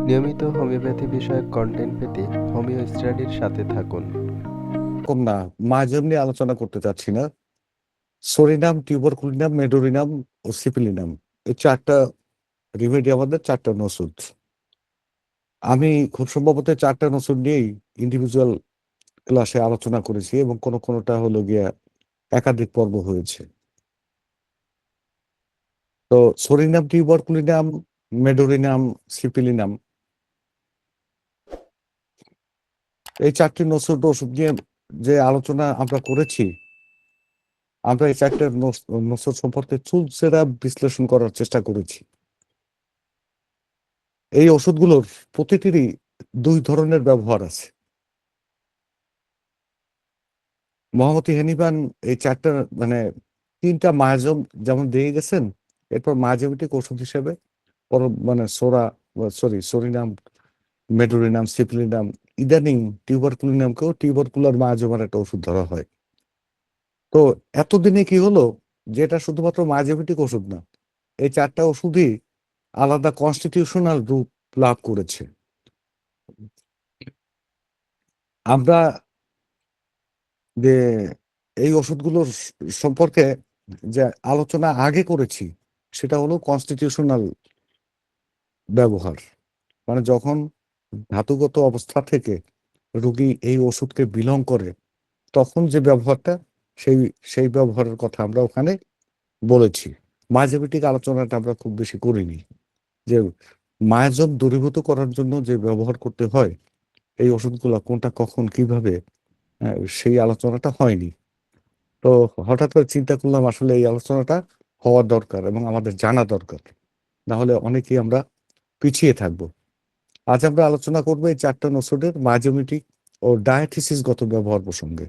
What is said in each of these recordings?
নিয়মিত হোমিওপ্যাথি বিষয়ক কন্টেন্ট পেতে হোমিও স্টাডির সাথে থাকুন। এরকম না, মাঝে নিয়ে আলোচনা করতে চাচ্ছি না। সরিনাম, টিউবারকুলিনাম, মেডোরিনাম ও সিপিলিনাম, এই ৪টা রিমেডি আমাদের ৪টা ওষুধ। আমি খুব সম্ভবত ৪টা ওষুধ নিয়েই ইন্ডিভিজুয়াল ক্লাসে আলোচনা করেছি এবং কোনোটা হলো গিয়া একাধিক পর্ব হয়েছে। তো সরিনাম, টিউবারকুলিনাম, মেডোরিনাম, সিপিলিনাম, এই ৪টি ওষুধ নিয়ে যে আলোচনা আমরা করেছি, আমরা এই ৪টা ওষুধ সম্পর্কে চুলচেরা বিশ্লেষণ করার চেষ্টা করেছি। এই ওষুধগুলোর প্রতিটিরই ২ ধরনের ব্যবহার আছে। মহামতি হেনিম্যান এই ৪টা মানে ৩টা মায়াজম যেমন দিয়ে গেছেন, এরপর মায়াজেমেটিক ওষুধ হিসেবে মানে সরিনাম, মেডোরিনাম, সিপিলিনাম, ইদানিং টিউবারকুলিনামকেও টিউবারকুলার মায়াজমের একটা ওষুধ ধরা হয়। তো এতদিনে কি হলো যে এটা শুধুমাত্র মায়াজেমেটিক ওষুধ না, এই ৪টা ওষুধই আলাদা কনস্টিটিউশনাল রূপ লাভ করেছে। আমরা যে এই ওষুধগুলোর সম্পর্কে যে আলোচনা আগে করেছি, সেটা হলো কনস্টিটিউশনাল ব্যবহার। মানে যখন ধাতুগত অবস্থা থেকে রোগী এই ওষুধকে বিলং করে, তখন যে ব্যবহারটা, সেই সেই ব্যবহারের কথা আমরা ওখানে বলেছি। মায়াজেমেটিক আলোচনাটা আমরা খুব বেশি করিনি, যে মায়াজম দূরীভূত করার জন্য যে ব্যবহার করতে হয় এই ওষুধগুলো কোনটা কখন কিভাবে, সেই আলোচনাটা হয়নি। তো হঠাৎ করে চিন্তা করলাম আসলে এই আলোচনাটা হওয়া দরকার এবং আমাদের জানা দরকার, না হলে অনেকেই আমরা পিছিয়ে থাকব। আজ আমরা আলোচনা করবো এই ৪টা ওষুধের মায়োজেমেটিক ও ডায়াথিসিসগত ব্যবহার প্রসঙ্গে।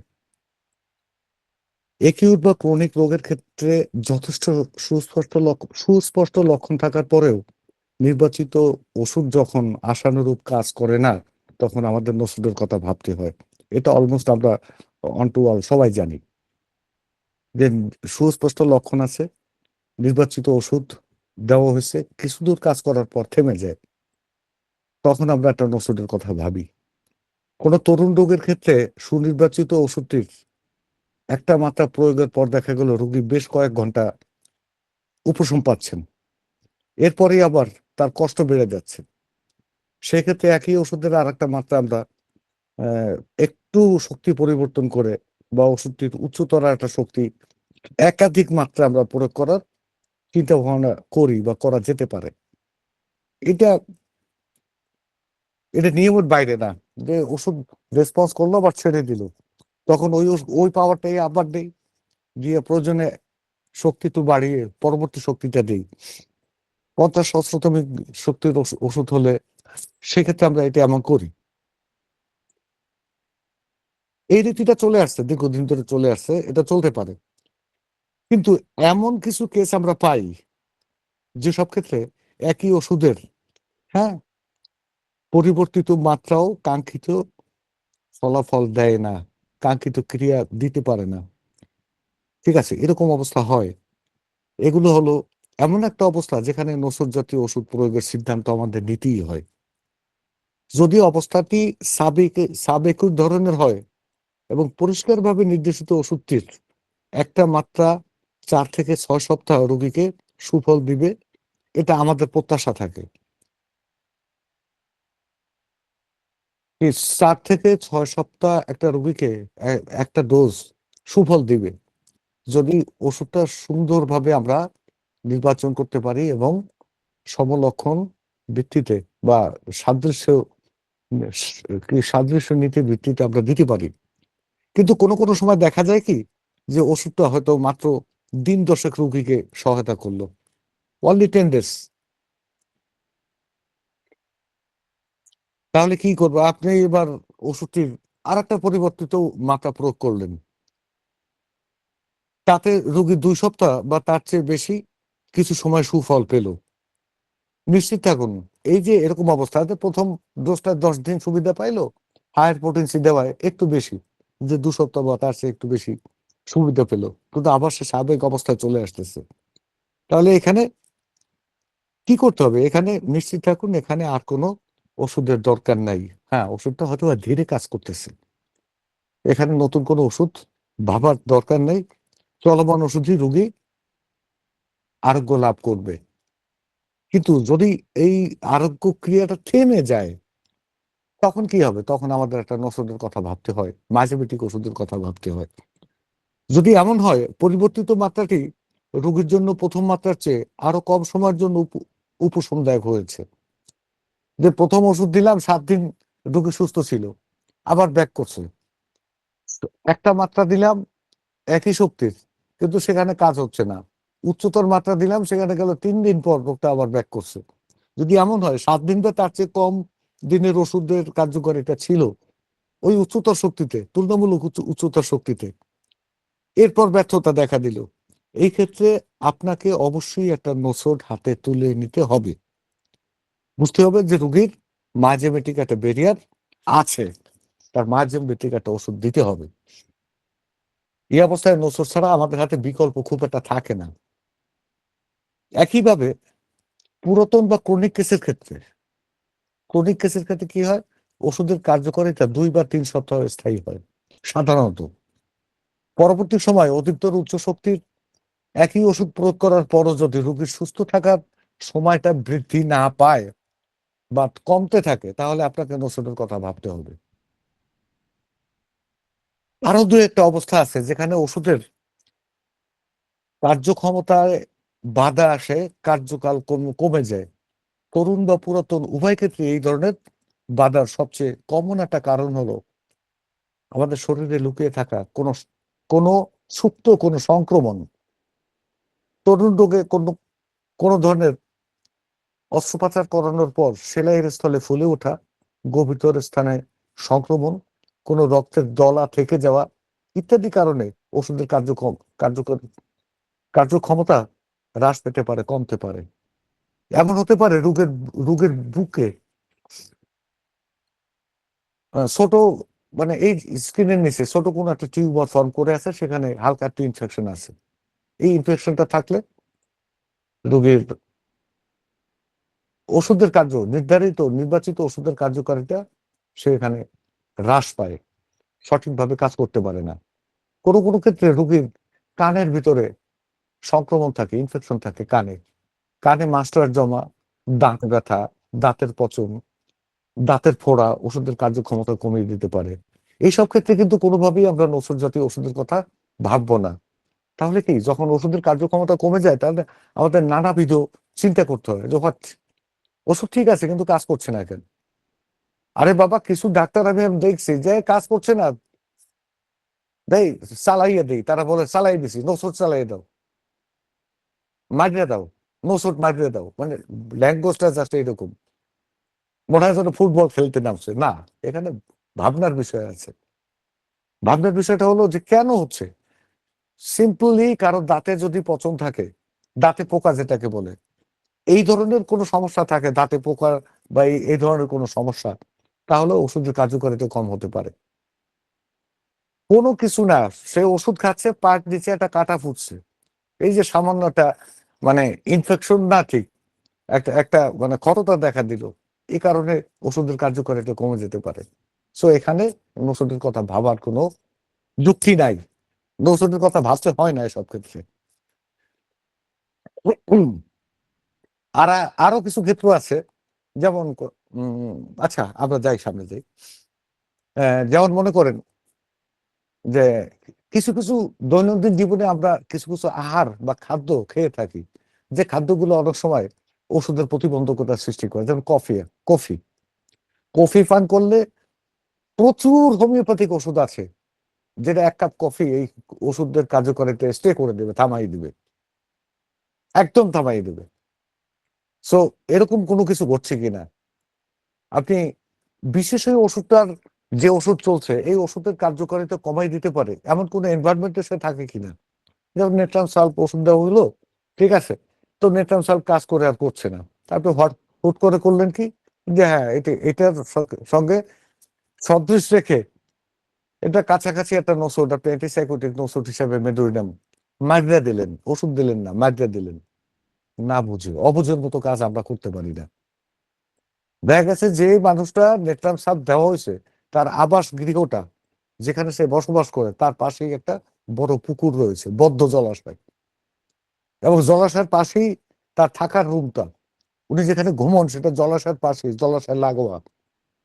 একিউট বা ক্রনিক রোগের ক্ষেত্রে যথেষ্ট সুস্পষ্ট লক্ষণ থাকার পরেও নির্বাচিত ওষুধ যখন আশানুরূপ কাজ করে না, তখন আমাদের ওষুধের কথা ভাবতে হয়। এটা অলমোস্ট আমরা অন টু অল সবাই জানি যে সুস্পষ্ট লক্ষণ আছে, নির্বাচিত ওষুধ দেওয়া হয়েছে, কিছু দূর কাজ করার পর থেমে যায়, তখন আমরা একটা ওষুধের কথা ভাবি। কোনো তরুণ রোগের ক্ষেত্রে সুনির্বাচিত ওষুধটির একটা মাত্রা প্রয়োগের পর দেখা গেল রোগী বেশ কয়েক ঘন্টা উপশম পাচ্ছেন, এরপরেই আবার তার কষ্ট বেড়ে যাচ্ছে। সেক্ষেত্রে একই ওষুধের আর একটা মাত্রা আমরা আহ, একটু শক্তি পরিবর্তন করে বা ওষুধটির উচ্চতর একটা শক্তি একাধিক মাত্রা আমরা প্রয়োগ করার চিন্তা ভাবনা করি বা করা যেতে পারে। এটা এটা নিয়মের বাইরে না, যে ওষুধ রেসপন্স করলো আবার ছেড়ে দিল, তখন ওই পাওয়ারটাই আবার দেই, দিয়ে প্রয়োজনে শক্তি একটু বাড়িয়ে পরবর্তী শক্তিটা দেই। 50 শক্তির ওষুধ হলে সেক্ষেত্রে আমরা এটা এমন করি। এই রীতিটা চলে আসছে, দীর্ঘদিন ধরে চলে আসছে, এটা চলতে পারে। কিন্তু এমন কিছু কেস আমরা পাই যেসব ক্ষেত্রে একই ওষুধের, হ্যাঁ, পরিবর্তিত মাত্রাও কাঙ্ক্ষিত ফলাফল দেয় না, কাঙ্ক্ষিত ক্রিয়া দিতে পারে না। ঠিক আছে, এরকম অবস্থা হয়। এগুলো হলো এমন একটা অবস্থা যেখানে নসর জাতীয় ওষুধ প্রয়োগের সিদ্ধান্ত আমাদের নিতেই হয়। যদি অবস্থাটি সাবেকুর ধরনের হয় এবং পরিষ্কারভাবে নির্দেশিত ওষুধটির একটা মাত্রা 4 থেকে 6 সপ্তাহ রোগীকে সুফল দিবে, এটা আমাদের প্রত্যাশা থাকে। এই 4 থেকে 6 সপ্তাহ একটা রোগীকে একটা ডোজ সুফল দিবে যদি ওষুধটা সুন্দরভাবে আমরা নির্বাচন করতে পারি এবং সমলক্ষণ ভিত্তিতে বা সাদৃশ্য সাদৃশ্য নীতির ভিত্তিতে আমরা দিতে পারি। কিন্তু কোনো সময় দেখা যায় কি, যে ওষুধটা হয়তো মাত্র দিন দশেক রোগীকে সহায়তা করলো, অনলি 10 ডেজ। তাহলে কি করবো, আপনি এবার ওষুধটির আর একটা পরিবর্তিত মাত্রা প্রয়োগ করলেন, তাতে রোগী 2 সপ্তাহ বা তার চেয়ে বেশি কিছু সময় সুফল পেল। নিশ্চিত থাকুন, এই যে এরকম অবস্থাতে প্রথম ডোজটা 10 দিন সুবিধা পাইলো, হায়ার পোটেন্সি দেওয়ায় একটু বেশি, যে 2 সপ্তাহ বা তার চেয়ে একটু বেশি সুবিধা পেলো, কিন্তু আবার সে স্বাভাবিক অবস্থায় চলে আসতেছে। তাহলে এখানে কি করতে হবে, এখানে নিশ্চিত থাকুন এখানে আর কোনো ওষুধের দরকার নাই। হ্যাঁ, ওষুধটা হয়তো বা ধীরে কাজ করতেছে। এখানে নতুন কোনো ওষুধ ভাবার দরকার নেই। চলমান ওষুধই রোগী আরোগ্য লাভ করবে। কিন্তু যদি এই আরোগ্য ক্রিয়াটা থেমে যায়, তখন কি হবে? তখন আমাদের একটা ওষুধের কথা ভাবতে হয়, মাঝেমেটিক ওষুধের কথা ভাবতে হয়। যদি এমন হয় পরিবর্তিত মাত্রাটি রোগীর জন্য প্রথম মাত্রার চেয়ে আরো কম সময়ের জন্য উপশমদায়ক হয়েছে, যে প্রথম ওষুধ দিলাম 7 দিন রোগী সুস্থ ছিল, আবার ব্যাক করছে। তো একটা মাত্রা দিলাম একই শক্তির, কিন্তু সেখানে কাজ হচ্ছে না। উচ্চতর মাত্রা দিলাম, সেখানে গেল 3 দিন পর রোগটা আবার ব্যাক করছে। যদি এমন হয় 7 দিন বা তার চেয়ে কম দিনের ওষুধের কার্যকারিতা ছিল ওই উচ্চতর শক্তিতে, তুলনামূলক উচ্চতর শক্তিতে, এরপর ব্যর্থতা দেখা দিল, এই ক্ষেত্রে আপনাকে অবশ্যই একটা নোসড হাতে তুলে নিতে হবে। বুঝতে হবে যে রোগীর মাইজেমেটিক একটা ব্যারিয়ার আছে, তার মাইজেমেটিক একটা ওষুধ দিতে হবে। এই অবস্থায় নোসড ছাড়া আমাদের হাতে বিকল্প খুব একটা থাকে না। একইভাবে পুরাতন বা ক্রনিক কেসের ক্ষেত্রে কি হয়? ওষুধের কার্যকারিতা 2 বা 3 সপ্তাহ স্থায়ী হয় সাধারণত। পরবর্তী সময় অধিকতর উচ্চ শক্তির একই ওষুধ প্রয়োগ করার পরও যদি রোগীর সুস্থ থাকার সময়টা বৃদ্ধি না পায় বা কমতে থাকে, তাহলে আপনাকে ওষুধের কথা ভাবতে হবে। আরো দু একটা অবস্থা আছে যেখানে ওষুধের কার্যক্ষমতায় বাধা আসে, কার্যকাল কমে যায়। তরুণ বা পুরাতন উভয় ক্ষেত্রে এই ধরনের বাধার সবচেয়ে কমন একটা কারণ হলো আমাদের শরীরে লুকিয়ে থাকা কোনো সুপ্ত কোনো সংক্রমণ। তরুণ রোগে কোনো ধরনের অস্ত্রোপচার করানোর পর সেলাইয়ের স্থলে ফুলে ওঠা গভীরতর স্থানে সংক্রমণ, কোনো রক্তের দলা থেকে যাওয়া ইত্যাদি কারণে ওষুধের কার্যক্ষমতা হ্রাস পেতে পারে, কমতে পারে। এমন হতে পারে রোগের বুকে ছোট, মানে এই স্কিনের নিচে ছোট কোনো একটা টিউমার ফর্ম করে আছে, সেখানে হালকা একটু ইনফেকশন আছে। এই ইনফেকশনটা থাকলে রোগীর ওষুধের নির্বাচিত ওষুধের কার্যকারিতা সেখানে হ্রাস পায়, সঠিকভাবে কাজ করতে পারে না। কোনো কোনো ক্ষেত্রে রোগীর কানের ভিতরে সংক্রমণ থাকে, ইনফেকশন থাকে কানে, কানে মাস্টার জমা, দাঁত ব্যথা, দাঁতের পচন, দাঁতের ফোড়া ওষুধের কার্যক্ষমতা কমিয়ে দিতে পারে। এইসব ক্ষেত্রে কিন্তু কোনোভাবেই আমরা ওষুধ জাতীয় ওষুধের কথা ভাববো না। তাহলে কি, যখন ওষুধের কার্যক্ষমতা কমে যায়, তাহলে আমাদের নানাবিধ চিন্তা করতে হয় যে what? ওষুধ ঠিক আছে কিন্তু কাজ করছে না কেন? আরে বাবা, কিছু ডাক্তার আমি দেখছি যে কাজ করছে না, দেই চালাইয়ে দেই, তারা বলে চালাই দিছি, নোসট চালাইয়ে দাও, মারিয়ে দাও, নোসট মারিয়ে দাও, মানে ল্যাঙ্গুয়েজটা জাস্ট এইরকম, মনে হয় যেন ফুটবল খেলতে নামছে না। এখানে ভাবনার বিষয় আছে। ভাবনার বিষয়টা হলো যে কেন হচ্ছে। সিম্পলি কারো দাঁতে যদি পচন থাকে, দাঁতে পোকা যেটাকে বলে, এই ধরনের কোনো সমস্যা থাকে, দাঁতে পোকা বা এই ধরনের কোনো সমস্যা, তাহলে ওষুধের কার্যকারিতা কম হতে পারে। কোনো কিছু না, সে ওষুধ খাচ্ছে, পাট নিচে একটা কাটা ফুটছে, এই যে সামান্য একটা, মানে ইনফেকশন না ঠিক, একটা একটা মানে ক্ষততা দেখা দিল, এই কারণে ওষুধের কার্যকারিতা কমে যেতে পারে। সো এখানে ওষুধের কথা ভাবার কোনো যুক্তি নাই। ওষুধের কথা ভাবতে হয় না এসব ক্ষেত্রে। উম, আর আরো কিছু ক্ষেত্র আছে, যেমন আচ্ছা আমরা যাই, সামনে যাই। যেমন মনে করেন যে কিছু কিছু দৈনন্দিন জীবনে আমরা কিছু কিছু আহার বা খাদ্য খেয়ে থাকি, যে খাদ্যগুলো অনেক সময় ওষুধের প্রতিবন্ধকতা সৃষ্টি করে, যেমন কফি কফি পান করলে প্রচুর হোমিওপ্যাথিক ওষুধ আছে, যেটা 1 কাপ কফি এই ওষুধের কার্যকারিতা স্টে করে দেবে, থামাই দিবে, একদম থামাই দেবে। সো এরকম কোনো কিছু ঘটছে কিনা, আপনি বিশেষ ওই ওষুধটার, যে ওষুধ চলছে এই ওষুধের কার্যকারিতা কমাই দিতে পারে এমন কোন এনভায়রনমেন্টে সে থাকে কিনা। যেমন নেট্রাম সাল্প ওষুধ দেওয়া হলো, ঠিক আছে, তো নেট্রাম সাল্প কাজ করে আর করছে না, তারপর হুট করে করলেন কি, যে হ্যাঁ এটার সঙ্গে সদৃশ রেখে এটা কাছাকাছি একটা নোসোড, আপনি অ্যান্টিসাইকোটিক নোসোড হিসাবে মেডোরিনাম মাগরা দিলেন, ওষুধ দিলেন না, মাগরা দিলেন। না বুঝে অবুঝের মতো কাজ আমরা করতে পারি না। দেখা গেছে যে মানুষটা নেট্রাম সাপ দেওয়া হয়েছে তার আবাস গৃহটা যেখানে সে বসবাস করে তার পাশেই একটা বড় পুকুর রয়েছে, বদ্ধ জলাশয়, এবং জলাশয়ের পাশেই তার থাকার রুমটা, উনি যেখানে ঘুমন সেটা জলাশয়ের পাশেই, জলাশয় লাগোয়া।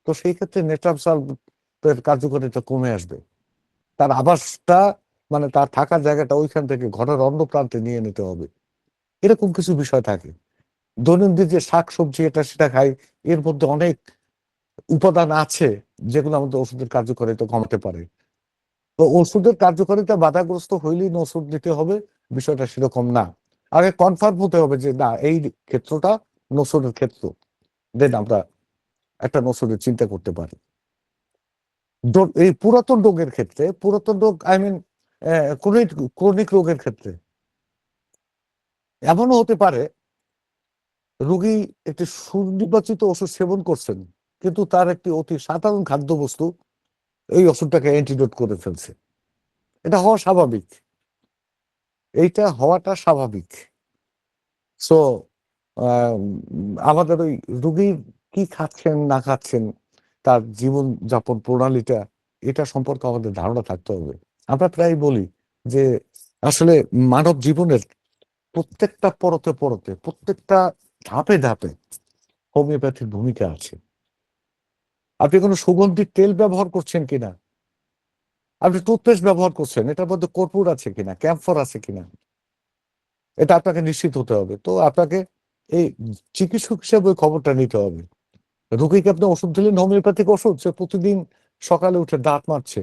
তো সেই ক্ষেত্রে নেট্রাম সাপের কার্যকারিতা কমে আসবে। তার আবাসটা মানে তার থাকার জায়গাটা ওইখান থেকে ঘরের অন্য প্রান্তে নিয়ে নিতে হবে। এরকম কিছু বিষয় থাকে। দৈনন্দিন যে শাক সবজি এটা সেটা খাই, এর মধ্যে অনেক উপাদান আছে যেগুলো আমাদের ওষুধের কার্যকারিতা কমাতে পারে। তো ওষুধের কার্যকারিতা বাধাগ্রস্ত হইলেই না ওষুধ নিতে হবে, বিষয়টা সেরকম না। আগে কনফার্ম হতে হবে যে না এই ক্ষেত্রটা নসুরের ক্ষেত্র, দেন আমরা একটা নসুরের চিন্তা করতে পারি। এই পুরাতন রোগের ক্ষেত্রে, পুরাতন রোগ আই মিন ক্রনিক ক্রনিক রোগের ক্ষেত্রে এমনও হতে পারে রোগী একটি সুনির্বাচিত ওষুধ সেবন করছেন, কিন্তু তার একটি অতি সাধারণ খাদ্যবস্তু এই ওষুধটাকে অ্যান্টিডোট করে ফেলছে। এটা হওয়া স্বাভাবিক, এইটা হওয়াটা স্বাভাবিক। সো আমাদের ওই রুগীর কি খাচ্ছেন না খাচ্ছেন, তার জীবন যাপন প্রণালীটা, এটা সম্পর্কে আমাদের ধারণা থাকতে হবে। আমরা প্রায় বলি যে আসলে মানব জীবনের প্রত্যেকটা পরতে পরতে, প্রত্যেকটা ধাপে ধাপে হোমিওপ্যাথির ভূমিকা আছে। আপনি কোনো সুগন্ধি তেল ব্যবহার করছেন কিনা, আপনি টুথপেস্ট ব্যবহার করছেন, এটার মধ্যে কর্পূর আছে কিনা, ক্যাম্ফর আছে কিনা, এটা আপনাকে নিশ্চিত হতে হবে। তো আপনাকে এই চিকিৎসক হিসেবে ওই খবরটা নিতে হবে। রোগীকে আপনি ওষুধ দিলেন, হোমিওপ্যাথিক ওষুধ, সে প্রতিদিন সকালে উঠে দাঁত মাজছে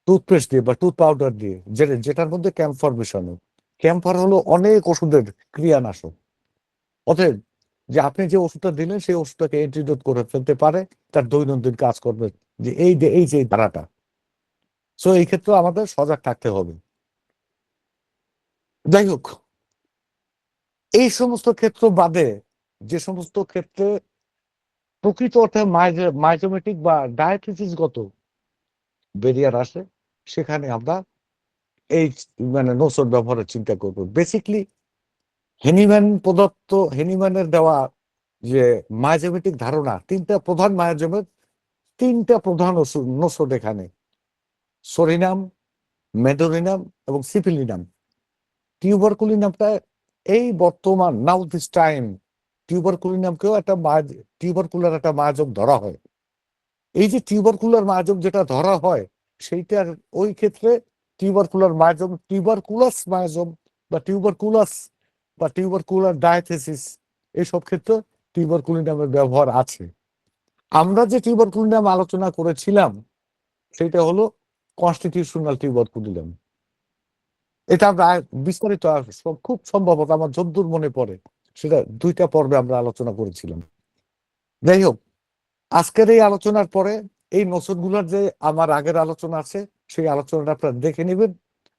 টুথপেস্ট দিয়ে বা টুথ পাউডার দিয়ে, যেটার মধ্যে ক্যাম্ফর মেশানো। ক্যাম্ফর হলো অনেক ওষুধের ক্রিয়ানাশক। অতএব যে আপনি যে ওষুধটা দিলেন সেই ওষুধটাকে অ্যান্টিডোট করে ফেলতে পারে তার দৈনন্দিন কাজকর্মের, যে এই যে ধারাটা। সো এই ক্ষেত্রে আমাদের সজাগ থাকতে হবে। যাই হোক, এই সমস্ত ক্ষেত্র বাদে যে সমস্ত ক্ষেত্রে প্রকৃত অর্থে মাইজোমেটিক বা ডায়াবেটিসগত বেরিয়ার আসে, সেখানে আমরা এই মানে নোসর ব্যবহারের চিন্তা করব। বেসিকলি হেনিম্যান প্রদত্ত, হেনিম্যানের দেওয়া যে মায়োজেমেটিক ধারণা, তিনটা প্রধান মায়োজমের তিনটা প্রধান নোসড এখানে: সরিনাম, মেডোরিনাম এবং সিপিলিনাম। টিউবারকুলিনামটা এই বর্তমান নাও দিস টাইম টিউবারকুলিনামকেও একটা টিউবারকুলার একটা মায়াজম ধরা হয়। এই যে টিউবারকুলার মায়াজম যেটা ধরা হয়, সেইটার ওই ক্ষেত্রে টিউবারকুলার মায়াজম, টিউবারকুলাস মায়াজম বা টিউবারকুলার ডায়াথেসিস, এইসব ক্ষেত্রে টিউবারকুলিনামের ব্যবহার আছে। আমরা যে টিউবারকুলিনাম আলোচনা করেছিলাম সেটা হলো কনস্টিটিউশনাল টিউবারকুলিনাম। এটা আমরা বিস্তারিত খুব সম্ভবত আমার যদ্দূর মনে পড়ে সেটা 2টা পর্বে আমরা আলোচনা করেছিলাম। যাই হোক, আজকের এই আলোচনার পরে এই নসরগুলোর যে আমার আগের আলোচনা আছে সেই আলোচনাটা আপনারা দেখে নেবেন,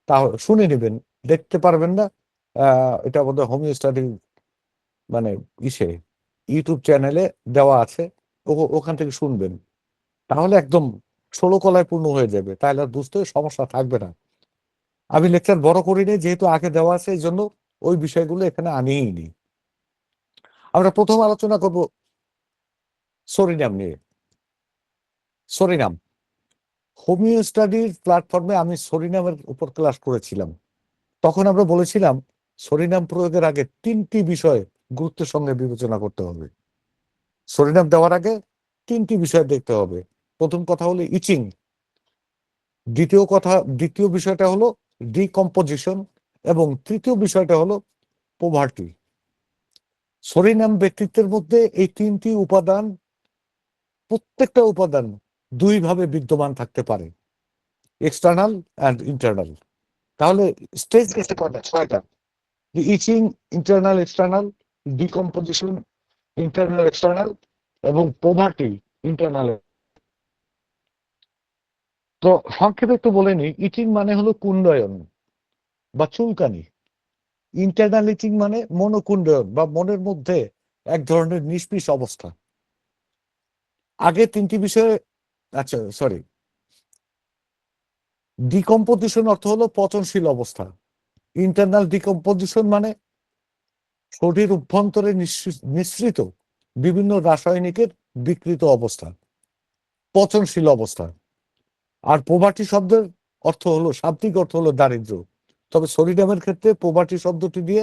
তাহলে শুনে নেবেন, দেখতে পারবেন না। এটা আমাদের হোমিও স্টাডি মানে ইসে ইউটিউব চ্যানেলে দেওয়া আছে, ওখান থেকে শুনবেন। তাহলে একদম 16 কলায় পূর্ণ হয়ে যাবে, তাহলে আর বুঝতে সমস্যা থাকবে না। আমি লেকচার বড় করিনি, যেহেতু আগে দেওয়া আছে এই জন্য ওই বিষয়গুলো এখানে আনিই নি। আমরা প্রথম আলোচনা করব সরিনাম নিয়ে। সরিনাম হোমিও স্টাডির প্ল্যাটফর্মে আমি সরিনামের উপর ক্লাস করেছিলাম। তখন আমরা বলেছিলাম সরিনাম প্রয়োগের আগে 3টি বিষয় গুরুত্বের সঙ্গে বিবেচনা করতে হবে। সরিনাম দেওয়ার আগে 3টি বিষয় দেখতে হবে। প্রথম কথা হলো ইচিং, দ্বিতীয় বিষয়টা হলো ডিকম্পোজিশন, এবং তৃতীয় বিষয়টা হলো পোভার্টি। সরিনাম ব্যক্তিত্বের মধ্যে এই 3টি উপাদান, প্রত্যেকটা উপাদান 2 ভাবে বিদ্যমান থাকতে পারে, এক্সটার্নাল অ্যান্ড ইন্টারনাল। তাহলে স্টেজ গেছে কয়টা? 6টা। Itching internal external, decomposition internal external, এবং পোভার্টি ইন্টারনাল। তো সংক্ষেপে একটু বলে নিই, ইচিং মানে হলো কুণ্ডয়ন বা চুলকানি। ইন্টারনাল ইচিং মানে মনোকুণ্ডয়ন বা মনের মধ্যে এক ধরনের নিষ্পিস অবস্থা। আগে 3টি বিষয়ে, আচ্ছা সরি, ডিকম্পোজিশন অর্থ হলো পচনশীল অবস্থা। ইন্টারনাল ডিকম্পোজিশন মানে শরীর অভ্যন্তরে নিঃসৃত বিভিন্ন রাসায়নিকের বিকৃত অবস্থা, পচনশীল অবস্থা। আর পোভার্টি শব্দের অর্থ হলো, শাব্দিক অর্থ হলো দারিদ্র। তবে সরিনামের ক্ষেত্রে পোভার্টি শব্দটি দিয়ে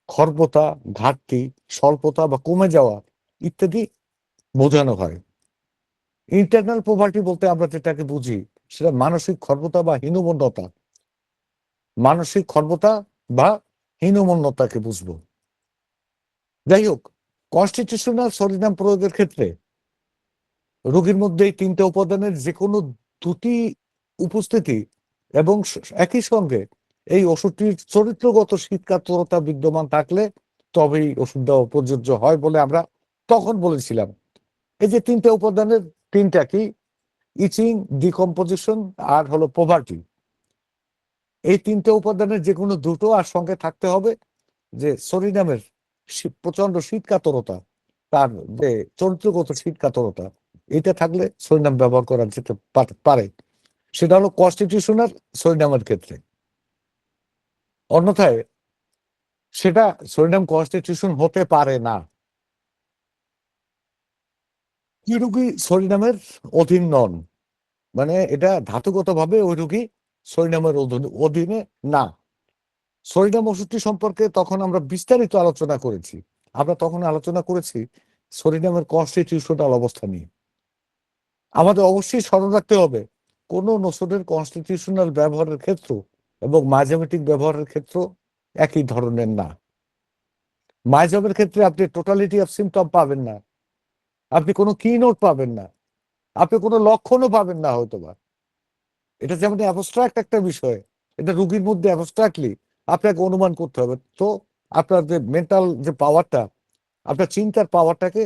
খর্বতা, ঘাটতি, স্বল্পতা বা কমে যাওয়া ইত্যাদি বোঝানো হয়। ইন্টারনাল পোভার্টি বলতে আমরা যেটাকে বুঝি সেটা মানসিক খর্বতা বা হীনমন্যতা, মানসিক খর্বতা বা হীনমন্যতাকে বুঝবো। যাই হোক, কনস্টিটিউশনাল সরিনাম প্রয়োগের ক্ষেত্রে রোগীর মধ্যে এই তিনটে উপাদানের যে কোনো দুটি উপস্থিতি এবং একই সঙ্গে এই ওষুধটির চরিত্রগত শীতকাতরতা বিদ্যমান থাকলে তবেই ওষুধ দেওয়া প্রযোজ্য হয় বলে আমরা তখন বলেছিলাম। এই যে তিনটে উপাদানের, তিনটা কি, ইচিং, ডিকম্পোজিশন আর হলো পোভার্টি, এই তিনটে উপাদানের যে কোনো দুটো আর সঙ্গে থাকতে হবে যে সরিনামের প্রচন্ড শীতকাতরতা, তার যে চরিত্রগত শীতকাতরতা, এটা থাকলে সরিনাম ব্যবহার করা যেতে পারে। সেটা হলো কনস্টিটিউশনাল সরিনামের ক্ষেত্রে। অন্যথায় সেটা সরিনাম কনস্টিটিউশন হতে পারে না। কি রোগী সরিনামের অধীন নন, মানে এটা ধাতুগতভাবে ওই রোগী সরিনামের অধীনে না। সরিনাম ওষুধটি সম্পর্কে তখন আমরা বিস্তারিত আলোচনা করেছি। আমরা তখন আলোচনা করেছি সরিনামের কনস্টিটিউশনাল অবস্থা নিয়ে। আমাদের অবশ্যই স্মরণ রাখতে হবে কোন ওষুধের কনস্টিটিউশনাল ব্যবহারের ক্ষেত্র এবং মাইজোমেটিক ব্যবহারের ক্ষেত্র একই ধরনের না। মাইজমের ক্ষেত্রে আপনি টোটালিটি অফ সিমটম পাবেন না, আপনি কোনো কি নোট পাবেন না, আপনি কোনো লক্ষণও পাবেন না হয়তোবা। এটা যেমন অ্যাবস্ট্রাক্ট একটা বিষয়, এটা রোগীর মধ্যে অ্যাবস্ট্রাক্টলি আপনাকে অনুমান করতে হবে। তো আপনার যে মেন্টাল যে পাওয়ারটা, আপনার চিন্তার পাওয়ারটাকে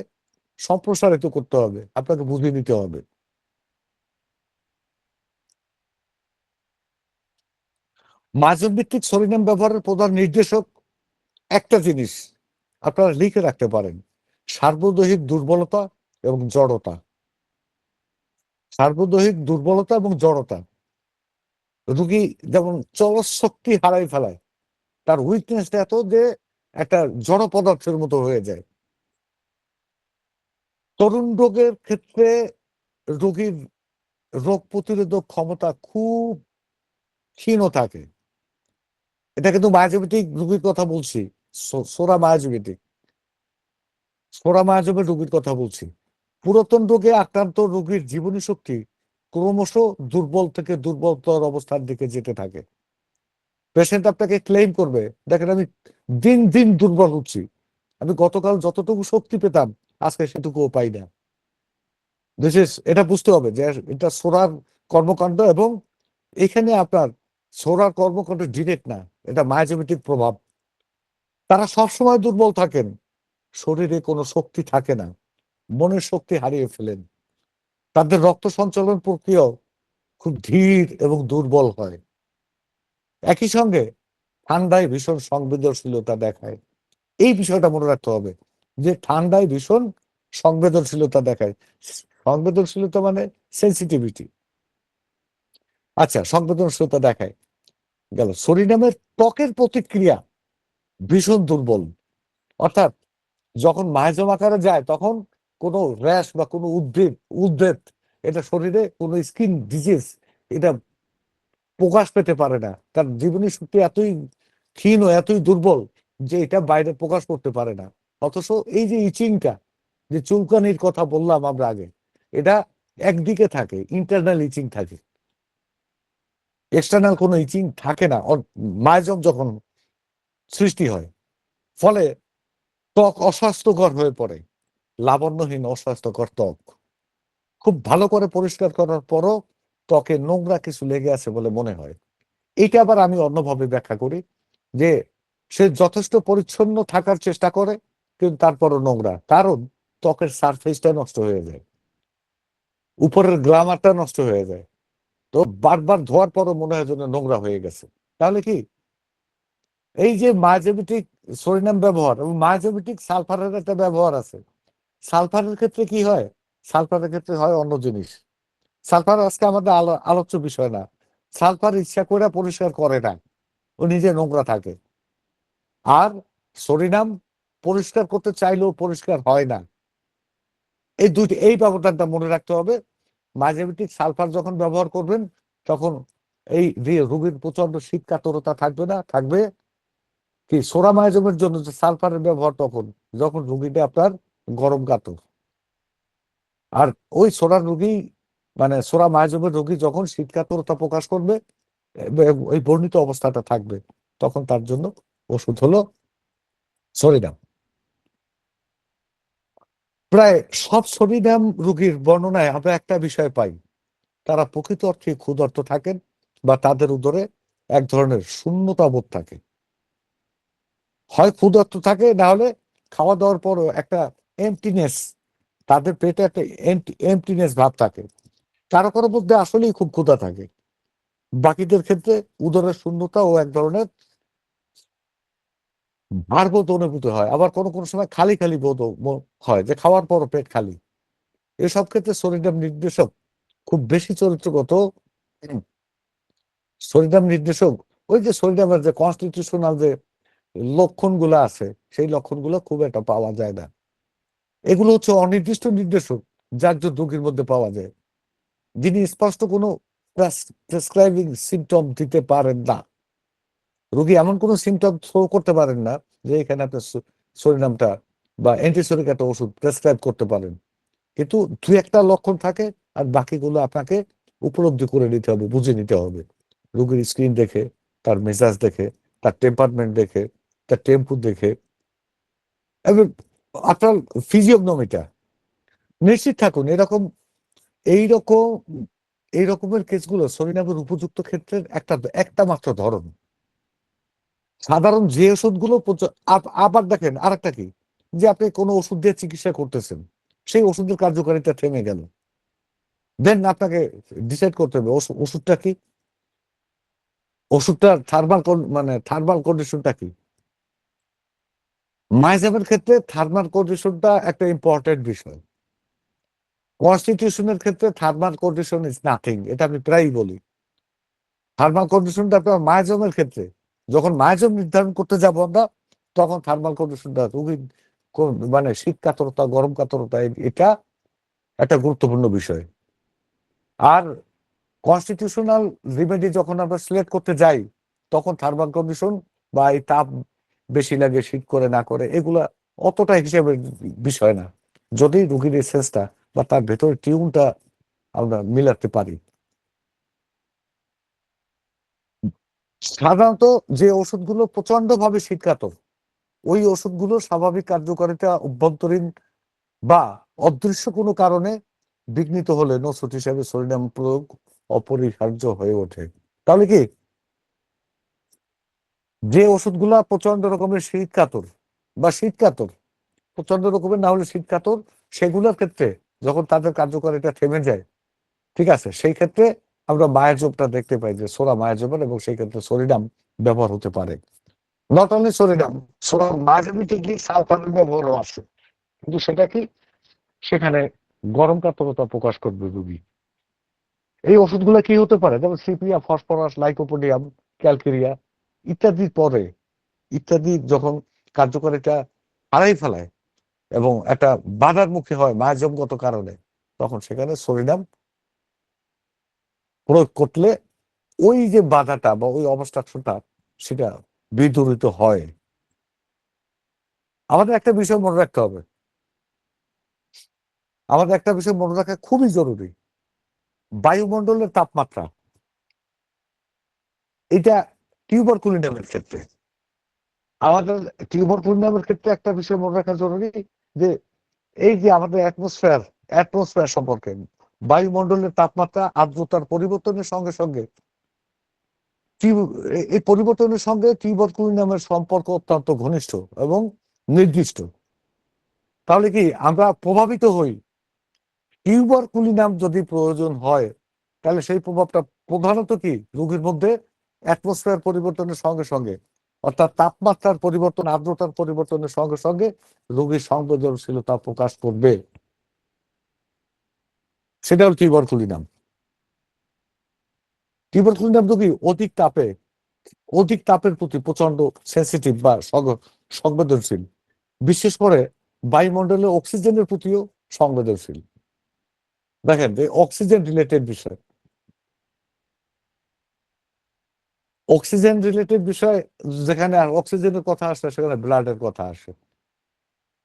সম্প্রসারিত করতে হবে, আপনাকে বুঝিয়ে নিতে হবে। মাইজম ভিত্তিক সরিনাম ব্যবহারের প্রধান নির্দেশক একটা জিনিস আপনারা লিখে রাখতে পারেন: সার্বদৈহিক দুর্বলতা এবং জড়তা। সার্বদৈহিক দুর্বলতা এবং জড়তা, রুগী যেমন চলশক্তি হারাই ফেলায়, তার উইকনেসটা এত যে একটা জড় পদার্থের মতো হয়ে যায়। তরুণ রোগের ক্ষেত্রে রোগীর রোগ প্রতিরোধক ক্ষমতা খুব ক্ষীণ থাকে। এটা কিন্তু মায়াজমেটিক রোগীর কথা বলছি, সোরা মায়াজমেটিক, সোরা মায়াজমের রোগীর কথা বলছি। পুরাতন রোগে আক্রান্ত রোগীর জীবনী শক্তি ক্রমশ দুর্বল থেকে দুর্বলতর অবস্থার দিকে যেতে থাকে। পেশেন্ট আপনাকে ক্লেম করবে, দেখেন আমি দিন দিন দুর্বল হচ্ছি, আমি গতকাল যতটুকু শক্তি পেতাম আজকে সেটুকুও পাই না। এটা বুঝতে হবে যে এটা সোরার কর্মকাণ্ড, এবং এখানে আপনার সোরার কর্মকাণ্ড ডিরেক্ট না, এটা মায়াজমেটিক প্রভাব। তারা সবসময় দুর্বল থাকেন, শরীরে কোনো শক্তি থাকে না, মনের শক্তি হারিয়ে ফেলেন, তাদের রক্ত সঞ্চালন প্রক্রিয়াও খুব ধীর এবং দুর্বল হয়। একই সঙ্গে ঠান্ডায় ভীষণ সংবেদনশীলতা দেখায়। এই বিষয়টা মনে রাখতে হবে যে ঠান্ডায় ভীষণ সংবেদনশীলতা দেখায়। সংবেদনশীলতা মানে সেন্সিটিভিটি। আচ্ছা, সংবেদনশীলতা দেখায় গেল। সরিনামের ত্বকের প্রতিক্রিয়া ভীষণ দুর্বল, অর্থাৎ যখন মাইজম আকারে যায় তখন কোনো র্যাশ বা কোনো উদ্বেগ এটা শরীরে কোনো স্কিন ডিজিজ এটা প্রকাশ পেতে পারে না। তার জীবনী শক্তি এতই ক্ষীণ ও এতই দুর্বল যে এটা বাইরে প্রকাশ করতে পারে না। অথচ এই যে ইচিংটা, যে চুলকানির কথা বললাম আমরা আগে, এটা একদিকে থাকে, ইন্টারনাল ইচিং থাকে, এক্সটার্নাল কোনো ইচিং থাকে না মাইজম যখন সৃষ্টি হয়। ফলে ত্বক অস্বাস্থ্যকর হয়ে পড়ে, লাবণ্যহীন অস্বাস্থ্যকর ত্বক। খুব ভালো করে পরিষ্কার করার পরও ত্বকে নোংরা কিছু লেগে আছে বলে মনে হয়। এটা আবার আমি অন্যভাবে ব্যাখ্যা করি যে সে যথেষ্ট পরিচ্ছন্ন থাকার চেষ্টা করে কিন্তু তারপরও নোংরা, কারণ ত্বকের সারফেসটা নষ্ট হয়ে যায়, উপরের গ্লামারটা নষ্ট হয়ে যায়। তো বারবার ধোয়ার পরও মনে হয় যেন নোংরা হয়ে গেছে। তাহলে কি এই যে মায়াজেমেটিক সরিনাম ব্যবহার এবং মায়াজেমেটিক সালফারের একটা ব্যবহার আছে, সালফারের ক্ষেত্রে কি হয়? সালফারের ক্ষেত্রে হয় অন্য জিনিস। সালফার আজকে আমাদের আলোচ্য বিষয় না। সালফার ইচ্ছা করে পরিষ্কার করে না, ও নিজে নোংরা থাকে। আর সরিনাম পরিষ্কার করতে চাইলেও পরিষ্কার হয় না, এই ব্যবধানটা মনে রাখতে হবে। মাইজেমেটিক সালফার যখন ব্যবহার করবেন তখন এই রোগীর প্রচন্ড শীত কাতরতা থাকবে না, থাকবে কি সোরামাইজমের জন্য যে সালফারের ব্যবহার তখন যখন রোগীটা আপনার গরম কাতর। আর ওই সোরা রোগী মানে সোরামাইজমের রোগী যখন শীত কাতরতা প্রকাশ করবে, ওই বর্ণিত অবস্থাটা থাকবে, তখন তার জন্য ওষুধ হলো সরিডাম। প্রায় সব সরিডাম রোগীর বর্ণনায় আমরা একটা বিষয় পাই, তারা প্রকৃত অর্থে ক্ষুধার্ত থাকেন বা তাদের উদরে এক ধরনের শূন্যতা বোধ থাকে। হয় ক্ষুধার্ত থাকে, না হলে খাওয়া দাওয়ার পরও একটা এমটিনেস, তাদের পেটে একটা এমটিনেস ভাব থাকে। কারো কারো মধ্যে আসলেই খুব ক্ষুধা থাকে, বাকিদের ক্ষেত্রে উদরের শূন্যতা ও এক ধরনের ভারবোধ অনুভূত হয়। আবার কোনো কোনো সময় খালি খালি বোধ হয়, যে খাওয়ার পরও পেট খালি। এসব ক্ষেত্রে সোডিয়াম নির্দেশক খুব বেশি চরিত্রগত সোডিয়াম নির্দেশক, ওই যে সোডিয়ামের যে কনস্টিটিউশনাল যে লক্ষণগুলো আছে, সেই লক্ষণগুলো খুব একটা পাওয়া যায় না। এগুলো হচ্ছে অনির্দিষ্ট নির্দেশক যার যে রোগীর মধ্যে পাওয়া যায়, যিনি স্পষ্ট কোনো প্রেসক্রাইবিং সিমটম দিতে পারেন না। রোগী এমন কোনো সিমটম শো করতে পারেন না যে এখানে আপনার সোডিয়ামটা বা অ্যান্টিসোডিক একটা ওষুধ প্রেসক্রাইব করতে পারেন, কিন্তু দুই একটা লক্ষণ থাকে, আর বাকিগুলো আপনাকে উপলব্ধি করে নিতে হবে, বুঝে নিতে হবে রোগীর স্ক্রিন দেখে, তার মেজাজ দেখে, তার টেম্পারমেন্ট দেখে, তার টেম্পু দেখে, এবং আপনার ফিজিওগনমিটা। নিশ্চিত থাকুন এরকম এইরকম এই রকমের কেসগুলো সরিনামের উপযুক্ত ক্ষেত্রের একটা মাত্র ধরন। সাধারণ যে ওষুধগুলো আবার দেখেন আরেকটা কি, যে আপনি কোনো ওষুধ দিয়ে চিকিৎসা করতেছেন, সেই ওষুধের কার্যকারিতা থেমে গেল, দেন আপনাকে ডিসাইড করতে হবে ওষুধটা কি, ওষুধটার থার্মাল কন্ডিশনটা কি। মাইজেমের ক্ষেত্রে থার্মাল কন্ডিশনটা একটা ইম্পর্টেন্ট বিষয়। কনস্টিটিউশনের ক্ষেত্রে থার্মাল কন্ডিশন ইজ নাথিং, এটা আমি প্রায়ই বলি। থার্মাল কন্ডিশনটা আপনার মায়াজমের ক্ষেত্রে, যখন মায়াজম নির্ধারণ করতে যাব আমরা, তখন থার্মাল কন্ডিশনটা রোগীর মানে শীত কাতরতা, গরম কাতরতা, এটা একটা গুরুত্বপূর্ণ বিষয়। আর কনস্টিটিউশনাল রিমেডি যখন আমরা সিলেক্ট করতে যাই, তখন থার্মাল কন্ডিশন বা এই তাপ বেশি লাগে শীত করে না করে, এগুলা অতটা হিসেবের বিষয় না, যদি রোগীর এসেন্সটা বা তার ভেতরে টিউনটা আমরা মিলাতে পারি। সাধারণত যে ওষুধগুলো প্রচন্ড ভাবে শীতকাতর, ওই ওষুধগুলো স্বাভাবিক কার্যকারিতা অভ্যন্তরীণ বা অদৃশ্য কোনো কারণে বিঘ্নিত হলে নসুট হিসেবে সোডিয়াম প্রয়োগ অপরিহার্য হয়ে ওঠে। তাহলে কি, যে ওষুধগুলা প্রচন্ড রকমের শীতকাতর বা শীতকাতর, প্রচন্ড রকমের না হলে শীতকাতর, সেগুলোর ক্ষেত্রে যখন তাদের কার্যকারিতা থেমে যায়, ঠিক আছে, সেই ক্ষেত্রে আমরা মায়াজোবটা দেখতে পাই যে সোরা মায়াজোবের, এবং সেই ক্ষেত্রে সোডিয়াম ব্যবহার হতে পারে। নট অনলি সোডিয়াম, সোরা মায়াজোবিটিকলি সালফারের ব্যবহারও আছে, কিন্তু সেটা কি, সেখানে গরম কাতরতা প্রকাশ করবে রোগী। এই ওষুধগুলো কি হতে পারে, যেমন সিপিয়া, ফসফরাস, লাইকোপোডিয়াম, ক্যালকেরিয়া ইত্যাদি যখন কার্যকারিতা হারাই ফেলায় এবং একটা বাধার মুখে হয় মায়াজমগত কারণে, তখন সেখানে সোডিয়াম প্রয়োগ করলে ওই যে বাধাটা বা ওই অবস্ট্রাকশনটা, সেটা বিদূরিত হয়। আমাদের একটা বিষয় মনে রাখতে হবে, আমাদের একটা বিষয় মনে রাখা খুবই জরুরি, বায়ুমণ্ডলের তাপমাত্রা, এটা টিউবারকুলিনামের ক্ষেত্রে, আমাদের টিউবারকুলিনামের ক্ষেত্রে একটা বিষয় মনে রাখা জরুরি, যে এই যে আমাদের অ্যাটমসফিয়ার সম্পর্কে, বায়ুমণ্ডলের তাপমাত্রা আর্দ্রতার পরিবর্তনের সঙ্গে সঙ্গে এই পরিবর্তনের সঙ্গে টিউবারকুলিনামের সম্পর্ক অত্যন্ত ঘনিষ্ঠ এবং নির্দিষ্ট। তাহলে কি আমরা প্রভাবিত হই, টিউবারকুলিনাম যদি প্রয়োজন হয়, তাহলে সেই প্রভাবটা প্রধানত কি রোগীর মধ্যে অ্যাটমসফিয়ার পরিবর্তনের সঙ্গে সঙ্গে, অর্থাৎ তাপমাত্রার পরিবর্তন, আর্দ্রতার পরিবর্তনের সঙ্গে সঙ্গে রোগীর সংবেদনশীলতা প্রকাশ করবে, সেটা হল টিউবারকুলিনাম। টিউবারকুলিনাম রোগী অধিক তাপের প্রতি প্রচন্ড সেন্সিটিভ বা সংবেদনশীল, বিশেষ করে বায়ুমণ্ডলে অক্সিজেনের প্রতিও সংবেদনশীল। দেখেন যে অক্সিজেন রিলেটেড বিষয়, অক্সিজেন রিলেটেড বিষয় যেখানে অক্সিজেনের কথা আসে সেখানে ব্লাডের কথা আসে।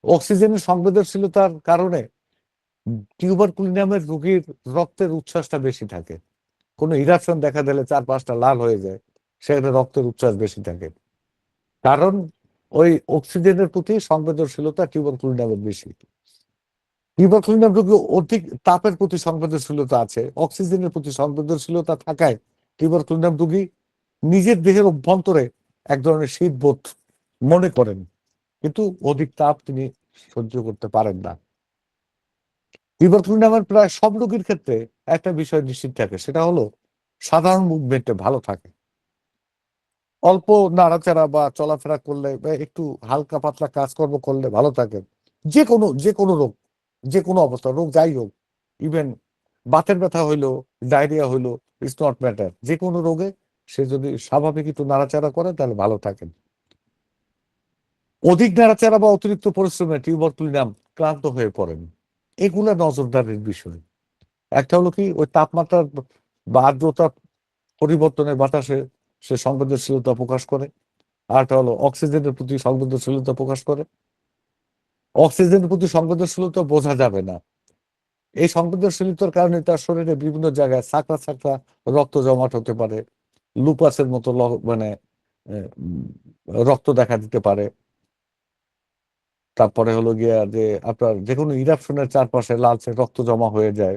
অক্সিজেনের সংবেদনশীলতার কারণে টিউবারকুলিনামের রোগীর রক্তের উচ্ছ্বাসটা বেশি থাকে। কোনো ইরাপশন দেখা দিলে 4-5টা লাল হয়ে যায়, সেখানে রক্তের উচ্ছ্বাস বেশি থাকে। কারণ ওই অক্সিজেনের প্রতি সংবেদনশীলতা টিউবারকুলিনামের বেশি। টিউবারকুলিনাম রোগী অধিক তাপের প্রতি সংবেদনশীলতা আছে, অক্সিজেনের প্রতি সংবেদনশীলতা থাকায় টিউবারকুলিনাম রোগী নিজের দেহের অভ্যন্তরে এক ধরনের শীতবোধ মনে করেন, কিন্তু অধিক তাপ তিনি সহ্য করতে পারেন না। টিউবারকুলিনামের প্রায় সব রোগীর ক্ষেত্রে একটা বিষয় নিশ্চিত থাকে, সেটা হলো সাধারণ মুভমেন্টে ভালো থাকে। অল্প নাড়াচাড়া বা চলাফেরা করলে বা একটু হালকা পাতলা কাজকর্ম করলে ভালো থাকে। যে কোনো রোগ, যে কোনো অবস্থা, রোগ যাই হোক, ইভেন বাতের ব্যথা হইলো, ডায়রিয়া হইলো, ইটস নট ম্যাটার, যে কোনো রোগে সে যদি স্বাভাবিক একটু নাড়াচাড়া করে তাহলে ভালো থাকেন। অধিক নাড়াচাড়া বা অতিরিক্ত পরিশ্রমে টিউবারকুলিনাম ক্লান্ত হয়ে পড়েন। এগুলা নজরদারির বিষয়। একটা হলো কি, ওই তাপমাত্রার বা আর্দ্রতার পরিবর্তনের বাতাসে সে সংবেদনশীলতা প্রকাশ করে। আরটা হলো অক্সিজেনের প্রতি সংবেদনশীলতা প্রকাশ করে। অক্সিজেনের প্রতি সংবেদনশীলতা বোঝা যাবে না। এই সংবেদনশীলতার কারণে তার শরীরে বিভিন্ন জায়গায় ছাঁকড়া ছাঁকড়া রক্ত জমাট হতে পারে, লুপাসের মতো মানে রক্ত দেখা দিতে পারে। তারপরে হলো গিয়া যে আপনার যে কোনো ইরাপশনের চারপাশে লালচে রক্ত জমা হয়ে যায়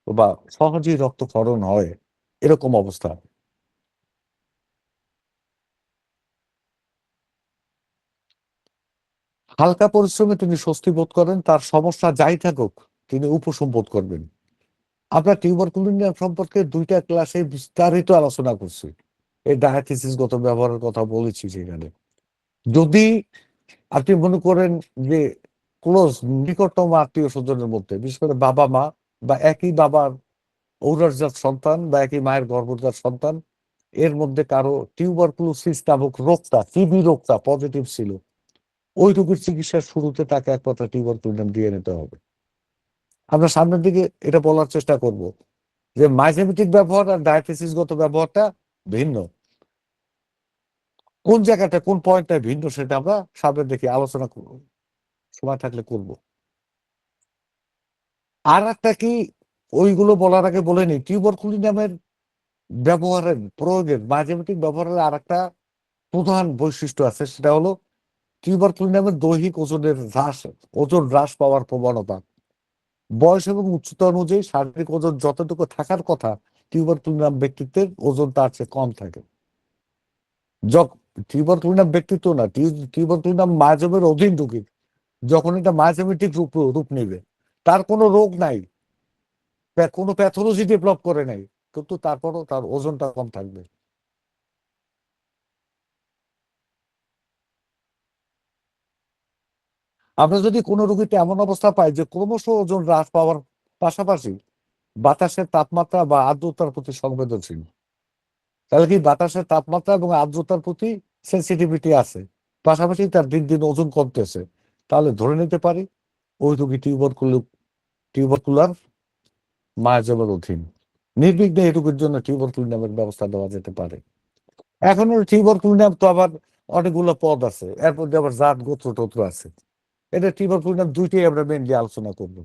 বা সহজেই রক্তক্ষরণ হয়, এরকম অবস্থা। হালকা পরিশ্রমে তিনি স্বস্তি বোধ করেন, তার সমস্যা যাই থাকুক তিনি উপশম বোধ করবেন। আমরা টিউবারকুলিন সম্পর্কে 2টা ক্লাসে বিস্তারিত আলোচনা করছি, এই ডায়াথিসিসগত ব্যবহারের কথা বলেছি সেখানে। যদি আপনি মনে করেন যে ক্লোজ নিকটতম আত্মীয় স্বজনের মধ্যে, বিশেষ করে বাবা মা বা একই বাবার ঔরসজাত সন্তান বা একই মায়ের গর্ভজাত সন্তান, এর মধ্যে কারো টিউবারকুলোসিস নামক রোগটা, টিবি রোগটা পজিটিভ ছিল, ওই রোগীর চিকিৎসার শুরুতে তাকে এক কথা টিউবারকুলিন দিয়ে নিতে হবে। আমরা সামনের দিকে এটা বলার চেষ্টা করব যে মাইজেমেটিক ব্যবহার আর ডায়াথিসিসগত ব্যবহারটা ভিন্ন। কোন জায়গাটা কোন পয়েন্টটা ভিন্ন সেটা আমরা সামনের দিকে আলোচনা করব, সময় থাকলে করব। আর একটা কি, ওইগুলো বলার আগে বলে নি, টিউবারকুলিনামের ব্যবহারের প্রয়োগের মাইজেমেটিক ব্যবহারের আর একটা প্রধান বৈশিষ্ট্য আছে, সেটা হলো টিউবারকুলিনামের দৈহিক ওজনের হ্রাস, ওজন হ্রাস পাওয়ার প্রবণতা। বয়স এবং উচ্চতা অনুযায়ী শারীরিক ওজন যতটুকু থাকার কথা টিউবারকুলিনাম ব্যক্তিত্বের ওজন তার চেয়ে কম থাকে। টিউবারকুলিনাম ব্যক্তিত্ব না, টিউবারকুলিনাম মায়াজমের অধীন রোগী যখন এটা মায়াজমেটিক রূপ নেবে, তার কোনো রোগ নাই, কোনো প্যাথোলজি ডেভেলপ করে নাই, কিন্তু তারপরও তার ওজনটা কম থাকবে। আমরা যদি কোনো রোগীতে এমন অবস্থা পাই যে ক্রমশ ওজন হ্রাস পাওয়ার পাশাপাশি বাতাসের তাপমাত্রা বা আর্দ্রতার প্রতি সংবেদনশীল, তাহলে কি বাতাসের তাপমাত্রা এবং আর্দ্রতার প্রতি সেন্সিটিভিটি আছে, পাশাপাশি তার দিন দিন ওজন কমতেছে, তাহলে ধরে নিতে পারি ওই রোগী টিউবারকুলার মায়াজমের অধীন। নির্বিঘ্নে এই রোগীর জন্য টিউবারকুলিনামের ব্যবস্থা দেওয়া যেতে পারে। এখন ওই টিউবারকুলিনাম তো আবার অনেকগুলো পদ আছে, এর মধ্যে আবার জাত গোত্র টোত্র আছে। এটা টিউবারকুলিনাম দুইটাই আমরা মেনলি আলোচনা করবো।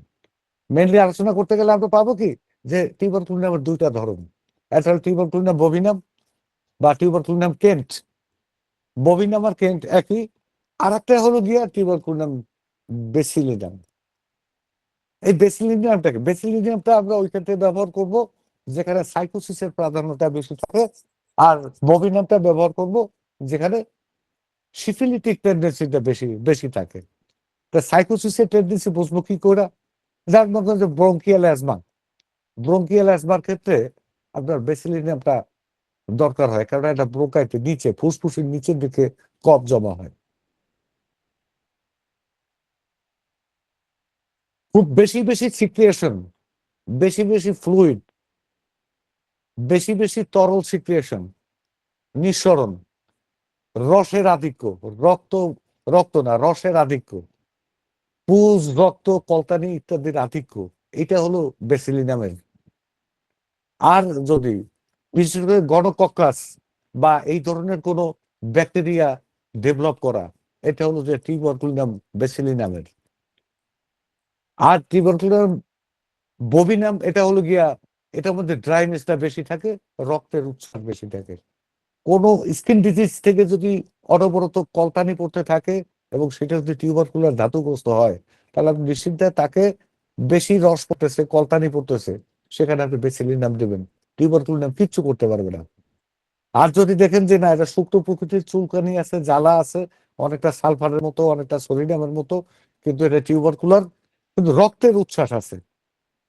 মেনলি আলোচনা করতে গেলে আমরা পাবো কি, যে টিউবারকুলিনামের 2টা ধরন, একটা হলো টিউবারকুলিনাম বভিনাম বা টিউবারকুলিনাম কেন্ট। বভিনাম আর কেন্ট একই। আর একটা হলো গিয়া টিউবারকুলিনাম বেসিলিনাম। এই বেসিলিনিয়ামটা আমরা ওই ক্ষেত্রে ব্যবহার করব যেখানে সাইকোসিসের প্রাধান্যটা বেশি থাকে, আর বভিনামটা ব্যবহার করব যেখানে সিফিলিটিক টেন্ডেন্সিটা বেশি বেশি থাকে। তা সাইকোসিসের টেন্ডেন্সি বুঝবো কি করে? যার মধ্যে যে ব্রঙ্কিয়াল অ্যাজমার ক্ষেত্রে আপনার বেসিলিনিয়ামটা দরকার হয়, কারণ এটা ব্রোঙ্কাইতে নিচে ফুসফুসের নিচের দিকে কফ জমা হয়। খুব বেশি বেশি সিক্রিয়েশন, বেশি বেশি ফ্লুইড, বেশি বেশি তরল সিক্রিয়েশন, নিঃসরণ, রসের আধিক্য, রক্ত রক্ত না রসের আধিক্য, পুজ, রক্ত, কলতানি ইত্যাদির আধিক্য, এটা হলো বেসিলিনামের। আর যদি বিশেষ করে গনোকক্কাস বা এই ধরনের কোনো ব্যাকটেরিয়া ডেভেলপ করা, এটা হলো যে টিউবারকুলিনাম বেসিলিনামের। আর টিউবারকুলিনাম বভিনাম, এটা হলো গিয়া, এটার মধ্যে ড্রাইনেসটা বেশি থাকে, রক্তের উৎস বেশি থাকে। কোনো স্কিন ডিজিজ থেকে যদি অনবরত কলতানি পড়তে থাকে এবং সেটা যদি টিউবারকুলার ধাতুগ্রস্ত হয়, তাহলে আপনি নিশ্চিন্তে তাকে বেশি রস পড়তেছে, কলতানি পড়তেছে, সেখানে আপনি বেসিলিনাম দেবেন, টিউবারকুলিনাম কিচ্ছু করতে পারবে না। আর যদি দেখেন যে না, এটা শুক্তো প্রকৃতির চুলকানি আছে, জ্বালা আছে, অনেকটা সালফারের মতো, অনেকটা সোডিয়ামের মতো, কিন্তু এটা টিউবারকুলার, কিন্তু রক্তের উচ্ছ্বাস আছে,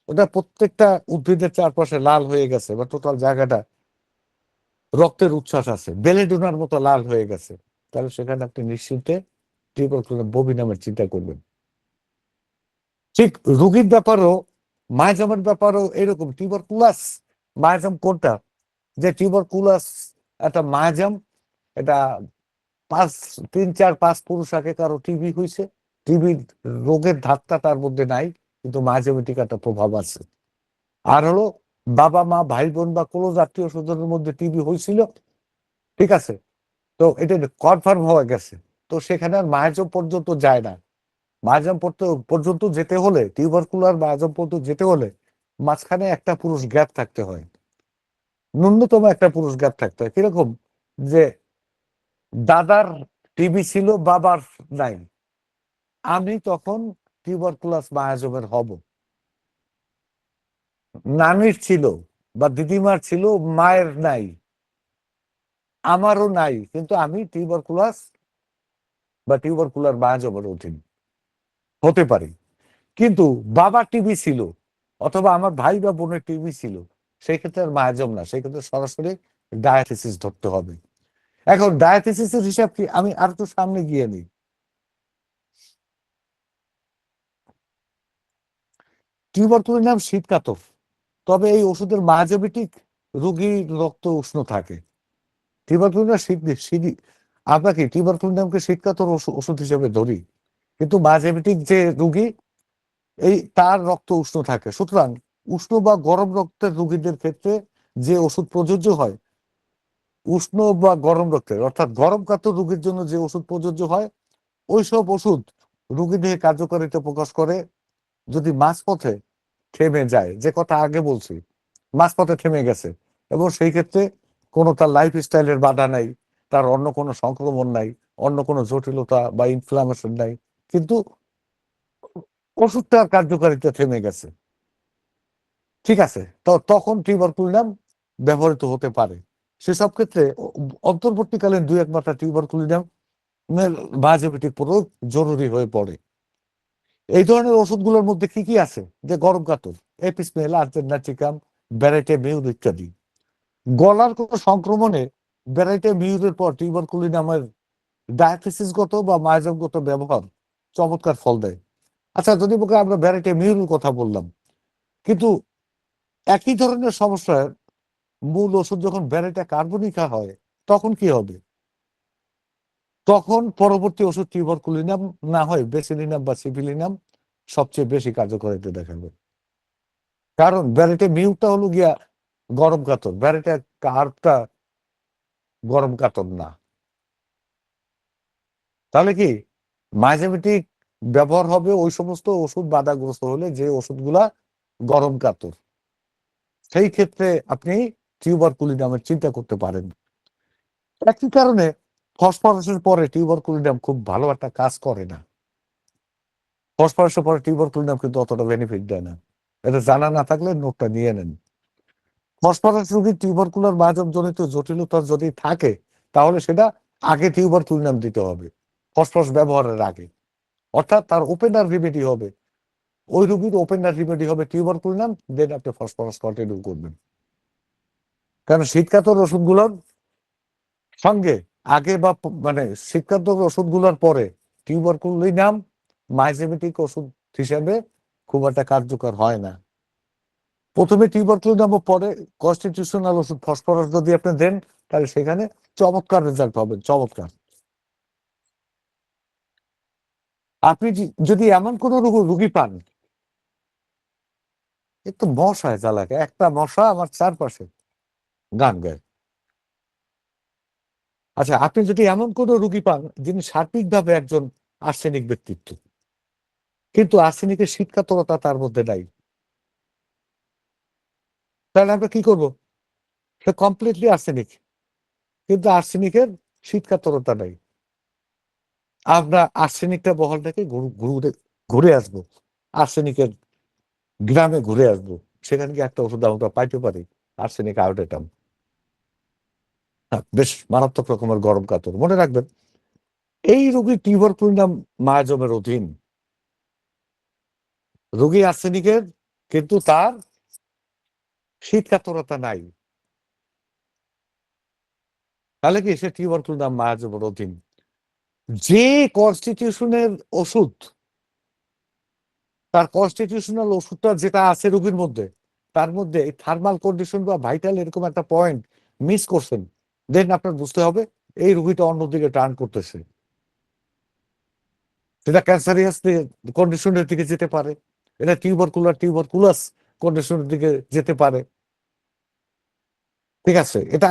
ওটা প্রত্যেকটা উদ্ভিদের চারপাশে লাল হয়ে গেছে বা টোটাল জায়গাটা রক্তের উচ্ছ্বাস আছে, বেলেডোনার মতো লাল হয়ে গেছে, তাহলে সেখানে আপনি নিশ্চিন্তে টিউবারকুলার বমি চিন্তা করবেন। ঠিক রোগীর ব্যাপারেও, মায়াজামের ব্যাপারেও এরকম। টিউবারকুলাস মায়াজাম কোনটা? যে টিউবারকুলাস একটা মায়াজাম, এটা 3, 4, 5 পুরুষ আগে কারো টিবি হয়েছে, টিবির রোগের ধাক্কা তার মধ্যে নাই, কিন্তু মায়াজামেটিক একটা প্রভাব আছে। আর হলো বাবা মা ভাই বোন বা কোনো জাতীয় স্বজনের মধ্যে টিবি হয়েছিল, ঠিক আছে, তো এটা কনফার্ম হয়ে গেছে, তো সেখানে আর মায়াজম পর্যন্ত যায় না। মায়াজম পর্যন্ত যেতে হলে, টিউবারকুলার মায়াজম পর্যন্ত যেতে হলে মাঝখানে একটা পুরুষ গ্যাপ থাকতে হয়, ন্যূনতম একটা পুরুষ গ্যাপ থাকতে হয়। কিরকম? যে দাদার টিবি ছিল, বাবার নাই, আমি তখন টিউবারকুলাস মায়াজমের হব। নানির ছিল বা দিদিমার ছিল, মায়ের নাই, আমারও নাই, কিন্তু আমি টিউবারকুলাস বা টিউবারকুলার মায়াজমের অধীন হতে পারি। কিন্তু বাবার টিবি ছিল অথবা আমার ভাই বা বোনের টিবি ছিল, সেই ক্ষেত্রে আর মায়াজম না, সেই ক্ষেত্রে সরাসরি ডায়াথিসিস ধরতে হবে। এখন ডায়াথিসিসের হিসাব কি, আমি আর একটু সামনে গিয়ে নিই। টিউবারকুলিনাম শীতকাতর, তবে এই ওষুধের মায়াজমেটিক রোগীর রক্ত উষ্ণ থাকে। টিউবারকুলিনাম শীত, আমরা কি টিউবারকুলিনামকে শীতকাতর ওষুধ হিসেবে ধরি, কিন্তু মায়াজমেটিক যে রোগী, এই তার রক্ত উষ্ণ থাকে। সুতরাং উষ্ণ বা গরম রক্তের রোগীদের ক্ষেত্রে যে ওষুধ প্রযোজ্য হয়, উষ্ণ বা গরম রক্তের অর্থাৎ গরম কাতর রোগীর জন্য যে ওষুধ প্রযোজ্য হয়, ওইসব ওষুধ রোগী দেহে কার্যকারিতা প্রকাশ করে যদি মাঝপথে থেমে যায়, যে কথা আগে বলছি, মাঝপথে থেমে গেছে, এবং সেই ক্ষেত্রে কোনো তার লাইফ স্টাইলের বাধা নাই, তার অন্য কোনো সংক্রমণ নাই, অন্য কোনো জটিলতা বা ইনফ্লামেশন নাই, কিন্তু ওষুধটার কার্যকারিতা থেমে গেছে, ঠিক আছে, তো তখন টিউবারকুলিনাম ব্যবহৃত হতে পারে। সেসব ক্ষেত্রে অন্তর্বর্তীকালীন 2-1 মাত্রা টিউবারকুলিনাম বায়োজেনেটিক প্রয়োগ জরুরি হয়ে পড়ে। এই ধরনের ওষুধগুলোর মধ্যে কি কি আছে? যে গরম কাতর, এপিসমেল, আর্জেন্টাটিকাম, ব্যারাইটে মিউর ইত্যাদি। গলার কোনো সংক্রমণে ব্যারাইটে মিউরের পর টিউবারকুলিনামের ডায়াথিসিসগত বা মায়াজমগত ব্যবহার চমৎকার ফল দেয়। আচ্ছা, যদি মুখে আমরা ব্যারাইটে মিউরের কথা বললাম, কিন্তু একই ধরনের সমস্যার মূল ওষুধ যখন ব্যারাইটা কার্বনিকা হয়, তখন কি হবে? তখন পরবর্তী ওষুধ টিউবারকুলিনাম না হয় বেসিলিনাম বা সিভিলিনাম সবচেয়ে বেশি কার্যকারিতা দেখাবে। কারণ ব্যারেটে মিউটা হলো গিয়া গরম কাতর, ব্যারেটে কার্বটা গরম কাতর না। তাহলে কি মাইজেমেটিক ব্যবহার হবে ওই সমস্ত ওষুধ বাধাগ্রস্ত হলে যে ওষুধগুলা গরম কাতর, সেই ক্ষেত্রে আপনি টিউবারকুলিনামের চিন্তা করতে পারেন। একই কারণে ফসফরাসের পরে টিউবারকুলিনাম খুব ভালো একটা কাজ করে না। ফসফরাসের পরে টিউবারকুলিনাম কিন্তু অতটা বেনিফিট দেয় না। এটা জানা না থাকলে নোটটা নিয়ে নেন। ফসফরাস রোগীর টিউবারকুলার মায়াজম জনিত জটিলতা যদি থাকে, তাহলে সেটা আগে টিউবারকুলিনাম দিতে হবে, ফসফরাস ব্যবহারের আগে। অর্থাৎ তার ওপেনার রিমেডি হবে, ওই রোগীর ওপেনার রিমেডি হবে টিউবারকুলিনাম, দেন আপনি ফসফরাস কন্টিনিউ করবেন। কারণ শীতকাতর ওষুধগুলোর সঙ্গে আগে বা মানে শীতকাতর ওষুধগুলোর পরে টিউবারকুলিনাম মাইজেমেটিক ওষুধ হিসেবে খুব একটা কার্যকর হয় না। প্রথমে টিউবারকুলিনাম, পরে কনস্টিটিউশনাল ওষুধ ফসফরাস যদি আপনি দেন, তাহলে সেখানে চমৎকার রেজাল্ট পাবেন, চমৎকার। আপনি যদি এমন কোন রুগী পান, একটু মশায় জ্বালাকে, একটা মশা আমার চারপাশে গান গায়। আচ্ছা, আপনি যদি এমন কোন রুগী পান যিনি সার্বিকভাবে একজন আর্সেনিক ব্যক্তিত্ব, কিন্তু আর্সেনিকের শীতকাতরতা তার মধ্যে নাই, তাহলে আমরা কি করব? সে কমপ্লিটলি আর্সেনিক, কিন্তু আর্সেনিকের শীতকাতরতা নাই। আমরা আর্সেনিকটা বহল থেকে ঘুরে ঘুরে আসবো, আর্সেনিকের গ্রামে ঘুরে আসবো, সেখানে কি একটা ওষুধ আমরা পাইতে পারি? আর্সেনিক আয়োডেটাম। বেশ মারাত্মক রকমের গরম কাতর। মনে রাখবেন, এই রোগী টিউবারকুলিনাম মায়াজমের অধীন, রোগী আর্সেনিকের, কিন্তু তার শীতকাতরতা নাই। তাহলে কি সে টিউবারকুলিনাম মায়াজমের অধীন? যে কনস্টিটিউশনের ওষুধ, তার কনস্টিটিউশনাল ওষুধটা যেটা আছে রোগীর মধ্যে, তার মধ্যে এই থার্মাল কন্ডিশন বা ভাইটাল এরকম একটা পয়েন্ট মিস করছেন, দেন আপনার বুঝতে হবে এই রোগীটা অন্যদিকে টার্ন করতেছে। সেটা ক্যান্সারিয়াস কন্ডিশনের দিকে যেতে পারে, এটা টিউবারকুলাস কন্ডিশনের দিকে যেতে পারে। ঠিক আছে, এটা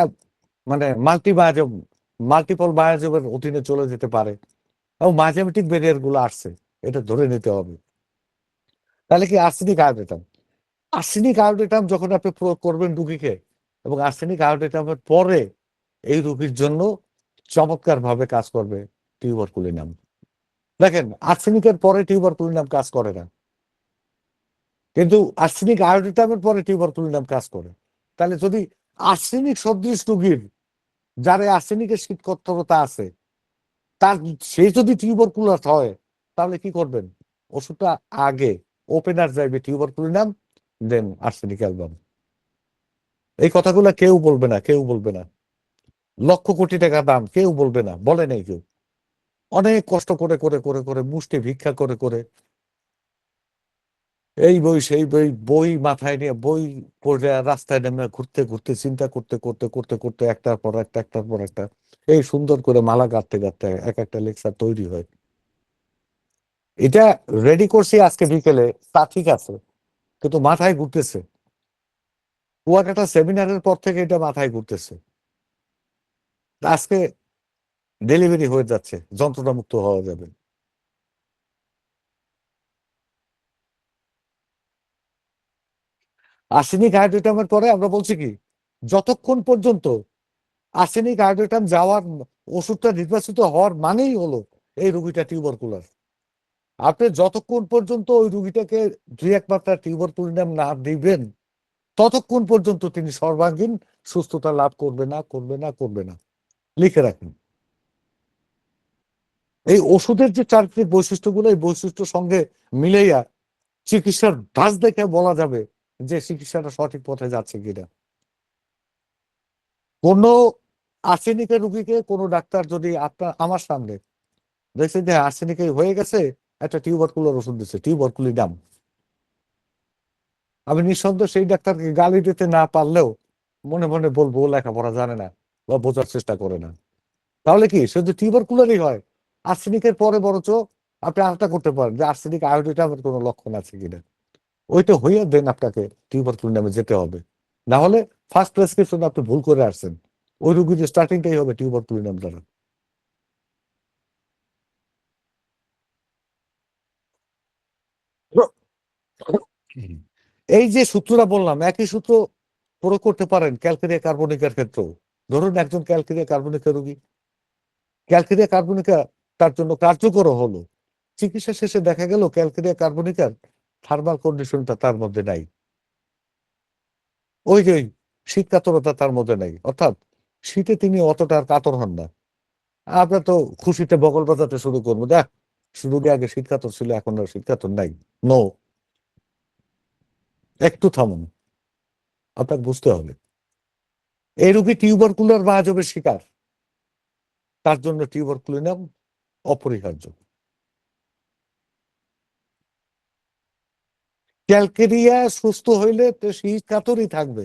মানে মাল্টিপল বায়োজমের অধীনে চলে যেতে পারে, এবং মাইজেমেটিক ব্যারিয়ার গুলো আসছে, এটা ধরে নিতে হবে। তাহলে কি আর্সেনিক আয়োডেটাম, আর্সেনিক আয়োডেটাম যখন আপনি প্রয়োগ করবেন রুগীকে, এবং আর্সেনিক আয়োডেটামের পরে এই রুগীর জন্য চমৎকার ভাবে কাজ করবে টিউবারকুলিনাম। দেখেন, আর্সেনিকের পরে টিউবারকুলিনাম কাজ করে না, কিন্তু আর্সেনিক আয়োডেটামের পরে টিউবারকুলিনাম কাজ করে। তাহলে যদি আর্সেনিক সদৃশ রুগীর, যার আর্সেনিকের শীতকত্তরতা আছে, তার সে যদি টিউবারকুলাস হয়, তাহলে কি করবেন? ওষুধটা আগে ওপেনার যাইবে টিউবারকুলিনাম, দেন আর্সেনিক অ্যালবাম। এই কথাগুলো কেউ বলবে না, কেউ বলবে না। লক্ষ কোটি টাকা দাম, কেউ বলবে না, বলে নাই কেউ। অনেক কষ্ট করে করে করে করে মুষ্টি ভিক্ষা করে করে এই বই সেই বই, বই মাথায় নিয়ে বই পড়ে রাস্তায় নেমে ঘুরতে ঘুরতে চিন্তা করতে করতে করতে করতে একটার পর একটা একটার পর একটা এই সুন্দর করে মালা গাঁথতে গাঁথতে এক একটা লেকচার তৈরি হয়। এটা রেডি করছি আজকে বিকেলে, তা ঠিক আছে, কিন্তু মাথায় ঘুরতেছে। কুয়াকাটা সেমিনারের পর থেকে এটা মাথায় ঘুরতেছে। আজকে ডেলিভারি হয়ে যাচ্ছে, যন্ত্রণা মুক্ত হওয়া যাবে। আর্সেনিক হাইড্রেটামের পরে আমরা বলছি কি, যতক্ষণ পর্যন্ত আর্সেনিক হাইড্রেটাম যাওয়ার, ওষুধটা নির্বাচিত হওয়ার মানেই হলো এই রুগীটা টিউবারকুলার। আপনি যতক্ষণ পর্যন্ত ওই রুগীটাকে 2-1 মাত্রা টিউবারকুলিনাম না দিবেন, ততক্ষণ পর্যন্ত তিনি সর্বাঙ্গীন সুস্থতা লাভ করবে না, করবে না, করবে না। লিখে রাখুন। এই ওষুধের যে চারিত্রিক বৈশিষ্ট্যগুলো, এই বৈশিষ্ট্যের সঙ্গে মিলেইয়া চিকিৎসার ধাঁচ দেখে বলা যাবে যে চিকিৎসাটা সঠিক পথে যাচ্ছে কিনা। কোন আর্সেনিকের রুগীকে কোন ডাক্তার যদি আপনার আমার সামনে দেখছে যে আর্সেনিকে হয়ে গেছে, একটা টিউবারকুলার ওষুধ দিচ্ছে, টিউবারকুলিনাম, আমি নিঃসন্দেহে সেই ডাক্তারকে গালি দিতে না পারলেও মনে মনে বলবো ও লেখাপড়া জানে না বা বোঝার চেষ্টা করে না। তাহলে কি সে যদি টিউবারকুলারই হয়, আর্সেনিকের পরে বরঞ্চ আপনি আরেকটা করতে পারেন যে আর্সেনিক আয়োডিটামের কোনো লক্ষণ আছে কিনা, ওইটা হইয়া দেন আপনাকে টিউবারকুলিনামে যেতে হবে। না হলে ফার্স্ট প্রেসক্রিপশন আপনি ভুল করে আসছেন, ওই রুগীর স্টার্টিংটাই হবে টিউবারকুলিনাম দ্বারা। এই যে সূত্রটা বললাম, একই সূত্র প্রয়োগ করতে পারেন ক্যালকেরিয়া কার্বনিকার ক্ষেত্রেও। ধরুন একজন ক্যালকেরিয়া কার্বনিকা রোগী, ক্যালকেরিয়া কার্বনিকা তার জন্য কার্যকর হলো, চিকিৎসা শেষে দেখা গেল ক্যালকেরিয়া কার্বনিকার থার্মাল কন্ডিশনটা তার মধ্যে নাই, ওই যে শীত কাতরতা তার মধ্যে নাই, অর্থাৎ শীতে তিনি অতটা আর কাতর হন না। আমরা তো খুশিতে বগল বাজাতে শুরু করবো, দেখ রোগী আগে শীত কাতর ছিল, এখন আর শীত কাতর নাই। নো, একটু থামুন, আপনাকে বুঝতে হবে এই রোগী টিউবারকুলার বাহাজবের শিকার, তার জন্য টিউবারকুলিনাম অপরিহার্য। ক্যালকেরিয়া সুস্থ হইলে তো শীত কাতরই থাকবে,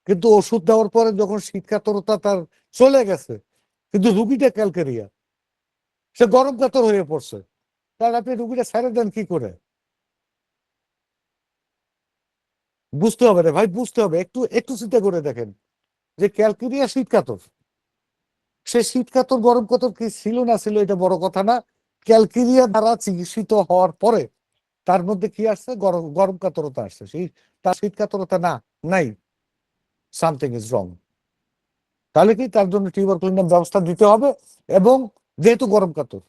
কিন্তু ওষুধ দেওয়ার পরে যখন শীত কাতরতা তার চলে গেছে, কিন্তু রুগীটা ক্যালকেরিয়া, সে গরম কাতর হয়ে পড়ছে, তাহলে আপনি রুগীটা ছেড়ে দেন কি করে? বুঝতে হবে রে ভাই, বুঝতে হবে। একটু একটু চিন্তা করে দেখেন যে ক্যালকেরিয়া শীতকাতর, সে শীতকাতর গরম কাতর কি ছিল না ছিল এটা বড় কথা না। ক্যালকেরিয়া দ্বারা চিকিৎসিত হওয়ার পরে তার মধ্যে কি আসছে? গরম গরম কাতরতা আসছে, সেই তার শীতকাতরতা না নাই। Something is wrong. তাহলে কি তার জন্য টিউবারকুলিনাম ব্যবস্থা দিতে হবে। এবং যেহেতু গরম কাতর,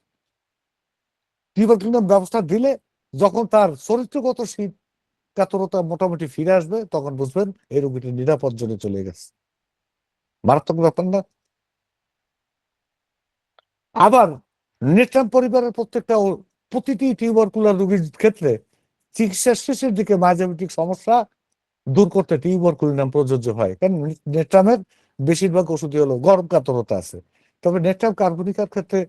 টিউবারকুলিনাম ব্যবস্থা দিলে যখন তার চরিত্রগত শীত কাতরতা মোটামুটি ফিরে আসবে, তখন বুঝবেন এই রোগীটি নিরাপদ জনে চলে গেছে। মারাত্মক ব্যাপার না? আবার নেট্রাম পরিবারের প্রতিটি টিউবারকুলার রোগীর ক্ষেত্রে চিকিৎসার শেষের দিকে মাইজোমেটিক সমস্যা দূর করতে টিউবারকুলিনাম প্রযোজ্য হয়। কারণ নেট্রামের বেশিরভাগ ওষুধই হলো গরম কাতরতা আছে। তবে নেট্রাম কার্বনিকার ক্ষেত্রে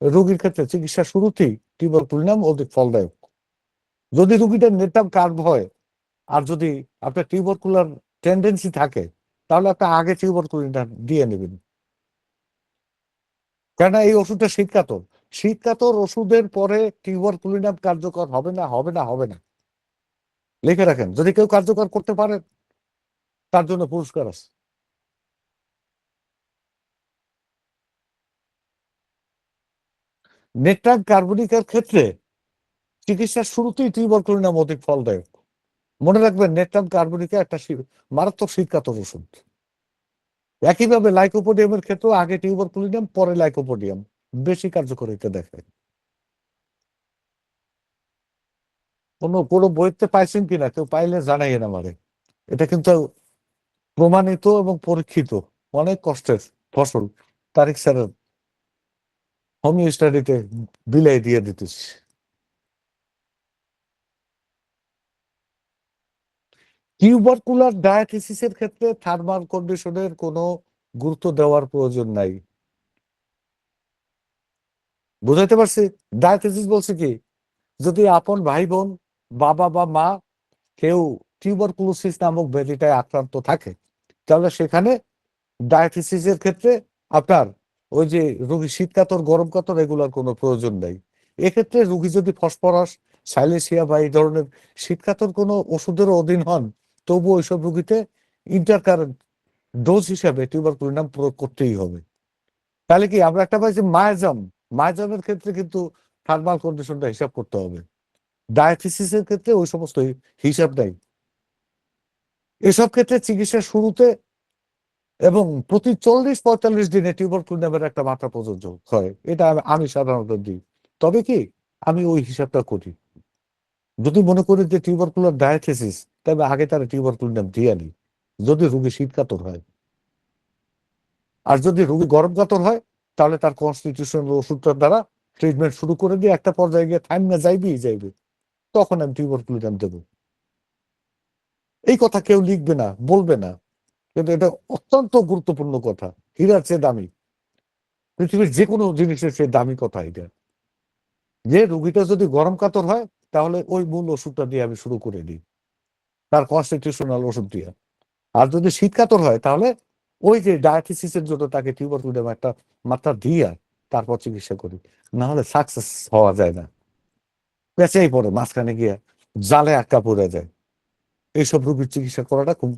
রোগীর ক্ষেত্রে চিকিৎসা শুরুতেই টিউবারকুলিনাম অধিক ফলদায়ক। যদি রোগীটার নেট্রাম কার্ব হয় আর যদি আপনার টিউবারকুলার টেন্ডেন্সি থাকে, তাহলে আপনি আগে টিউবারকুলিনাম দিয়ে নেবেন। কেননা এই ওষুধটা শীতকাতর, শীতকাতর ওষুধের পরে টিউবারকুলিনাম কার্যকর হবে না, হবে না, হবে না। লিখে রাখেন, যদি কেউ কার্যকর করতে পারে তার জন্য পুরস্কার আছে। নেট্রাম কার্বনিকার ক্ষেত্রে চিকিৎসার শুরুতেই টিউবারকুলিনাম অধিক ফলদায়ক। মনে রাখবেন, নেট্রাম কার্বনিকা একটা মারাত্মক শীতকাতর ওষুধ। একইভাবে লাইকোপোডিয়ামের ক্ষেত্রেও আগে টিউবারকুলিনাম পরে লাইকোপোডিয়াম বেশি কার্যকারিতা দেখায়। কোনো কোনো বইতে পাইছেন কিনা, কেউ পাইলে জানাইয়েন আমারে। এটা কিন্তু প্রমাণিত এবং পরীক্ষিত, অনেক কষ্টের ফসল। তারিক স্যারের হোমিও স্টাডিতে বিলাই দিয়ে দিতেছি। টিউবারকুলার ডায়াথিসিসের ক্ষেত্রে থার্মাল কন্ডিশনের কোনো গুরুত্ব দেওয়ার প্রয়োজন নাই। বুঝাইতে পারছি? ডায়াথিসিস বলছে কি, যদি আপন ভাই বোন, বাবা বা মা কেউ টিউবারকুলোসিস নামক ব্যাধিটায় আক্রান্ত থাকে, তাহলে সেখানে ডায়াথিসিসের ক্ষেত্রে আপনার ওই যে রোগী শীতকাতর গরম কাতর এগুলোর কোনো প্রয়োজন নেই। এক্ষেত্রে রোগী যদি ফসফরাস, সাইলেসিয়া বা এই ধরনের শীতকাতর কোনো ওষুধের অধীন হন, তবু ওইসব রোগীতে ইন্টারকারেন্ট ডোজ হিসাবে টিউবারকুলিনাম প্রয়োগ করতেই হবে। তাহলে কি আমরা একটা পাইছি মায়াজাম, মায়াজামের ক্ষেত্রে কিন্তু থার্মাল কন্ডিশনটা হিসাব করতে হবে। ডায়াথিসিসের ক্ষেত্রে ওই সমস্ত হিসাব নাই। এসব ক্ষেত্রে চিকিৎসার শুরুতে এবং প্রতি 40-45 দিনে টিউবারকুলিনামের একটা মাত্রা প্রযোজ্য হয়, এটা আমি সাধারণত দিই। তবে কি আমি ওই হিসাবটা করি, যদি মনে করি যে টিউবারকুলার ডায়াথিসিস, তবে আগে তারা টিউবারকুলিনাম দিয়ে নিই যদি রোগী শীতকাতর হয়। আর যদি রোগী গরম কাতর হয়, তাহলে তার কনস্টিটিউশনাল ওষুধটার দ্বারা ট্রিটমেন্ট শুরু করে দিয়ে একটা পর্যায়ে গিয়ে থাইম না যাইবেই যাইবে, তখন আমি টিউবারকুলিনাম দেবো। এই কথা কেউ লিখবে না, বলবে না, কিন্তু এটা অত্যন্ত গুরুত্বপূর্ণ কথা। হীরার চেয়ে দামি, পৃথিবীর যে কোনো জিনিসের চেয়ে দামি কথা এটা। যে রোগীটা যদি গরম কাতর হয়, তাহলে ওই মূল ওষুধটা দিয়ে আমি শুরু করে দিই, তার কনস্টিটিউশনাল ওষুধ দিয়ে। আর যদি শীত কাতর হয়, তাহলে ওই যে ডায়াথিসিসের জন্য তাকে টিউবারকুলিনাম একটা মাত্রা দিয়ে তারপর চিকিৎসা করি। না হলে সাকসেস হওয়া যায় না, পেঁচেই পড়ে মাঝখানে গিয়ে, জালে আটকা পড়ে যায়। এইসব রোগীর চিকিৎসা করাটা খুব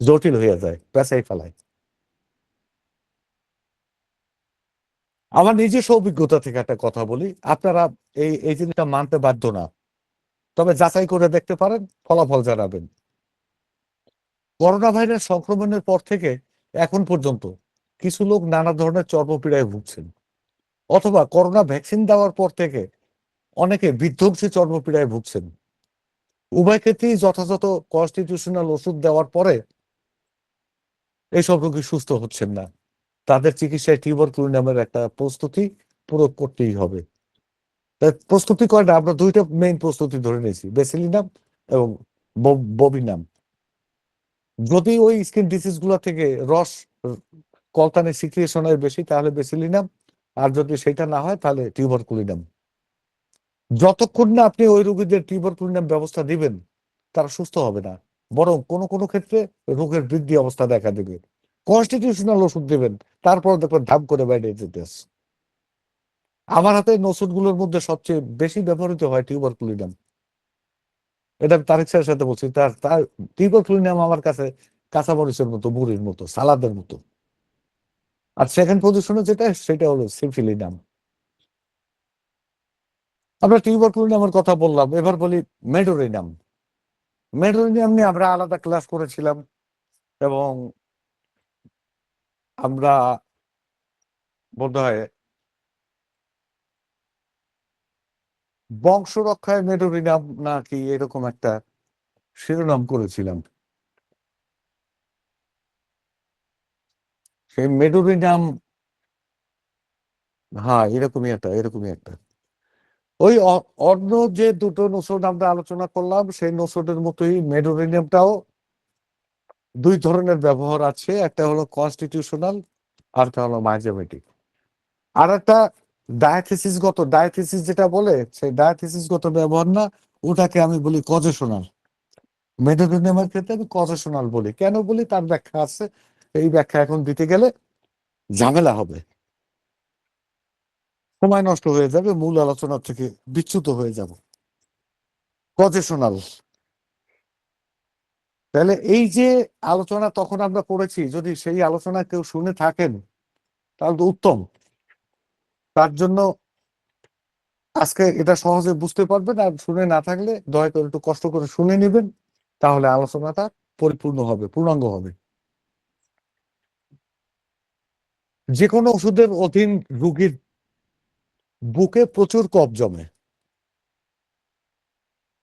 জটিল হয়ে যায়, পেঁচাই ফেলায়। আমার নিজস্ব অভিজ্ঞতা থেকে একটা কথা বলি, আপনারা এই এই জিনিসটা মানতে বাধ্য না, তবে যাচাই করে দেখতে পারেন, ফলাফল জানাবেন। করোনা ভাইরাস সংক্রমণের পর থেকে এখন পর্যন্ত কিছু লোক নানা ধরনের চর্মপীড়ায় ভুগছেন, অথবা করোনা ভ্যাকসিন দেওয়ার পর থেকে অনেকে বিধ্বংসী চর্মপীড়ায় ভুগছেন। উভয় ক্ষেত্রেই যথাযথ কনস্টিটিউশনাল ওষুধ দেওয়ার পরে এইসব রোগী সুস্থ হচ্ছেন না। তাদের চিকিৎসায় টিউবারকুলিনামের একটা প্রস্তুতি প্রয়োগ করতেই হবে। তাই প্রস্তুতি কয়টা, আমরা দুইটা মেইন প্রস্তুতি ধরে নিয়েছি, বেসিলিনাম এবং ববিনাম। যদি ওই স্কিন ডিজিজ গুলো থেকে রস কলকানে সিক্রিয়েশনের বেশি, তাহলে বেসিলিনাম। আর যদি সেটা না হয়, তাহলে টিউবারকুলিনাম। যতক্ষণ না আপনি ওই রোগীদের টিউবারকুলিনাম ব্যবস্থা দিবেন, তারা সুস্থ হবে না, বরং কোনো কোনো ক্ষেত্রে রোগের বৃদ্ধি অবস্থা দেখা দেবে। কনস্টিটিউশনাল ওষুধ দেবেন, তারপর দেখবেন ধাপ করে বাইরে যেতে আসছে। আমার হাতে ওষুধ গুলোর মধ্যে সবচেয়ে বেশি ব্যবহৃত হয় টিউবারকুলিনাম। এটা আমি তারেক স্যারের সাথে বলছি, তার তার টিউবারকুলিনাম আমার কাছে কাঁচামরিচের মতো, মুড়ির মতো, সালাদের মতো। আর সেকেন্ড পজিশনে যেটা সেটা হলো সিফিলিনাম। আমরা টিউবারকুলিনামের কথা বললাম, এবার বলি মেডোরিনাম। মেডোরিনাম নিয়ে আমরা আলাদা ক্লাস করেছিলাম এবং আমরা বোধহয় বংশ রক্ষায় মেডোরিনাম নাকি এরকম একটা শিরোনাম করেছিলাম। সেই মেডোরিনাম, হ্যাঁ এরকমই একটা ওই অন্য যে দুটো নোসড আমরা আলোচনা করলাম সেই নোসডের মতোই মেডোরিনিয়ামটাও দুই ধরনের ব্যবহার আছে, একটা হলো কনস্টিটিউশনাল আর একটা হলো মাইজোমেটিক। আর একটা ডায়াথিসিস যেটা বলে সেই ডায়াথিসিসগত ব্যবহার না, ওটাকে আমি বলি কজেশনাল। মেডোরিনিয়ামের ক্ষেত্রে আমি কজেশনাল বলি, কেন বলি তার ব্যাখ্যা আছে, এই ব্যাখ্যা এখন দিতে গেলে ঝামেলা হবে, সময় নষ্ট হয়ে যাবে, মূল আলোচনা থেকে বিচ্যুত হয়ে যাব। কজেশনাল, তাহলে এই যে আলোচনা তখন আমরা করেছি, যদি সেই আলোচনা কেউ শুনে থাকেন তাহলে তো উত্তম। তার জন্য আজকে এটা সহজে বুঝতে পারবেন, আর শুনে না থাকলে দয়া করে একটু কষ্ট করে শুনে নেবেন, তাহলে আলোচনাটা পরিপূর্ণ হবে, পূর্ণাঙ্গ হবে। যে কোনো ওষুধের অধীন রোগীর বুকে প্রচুর কফ জমে।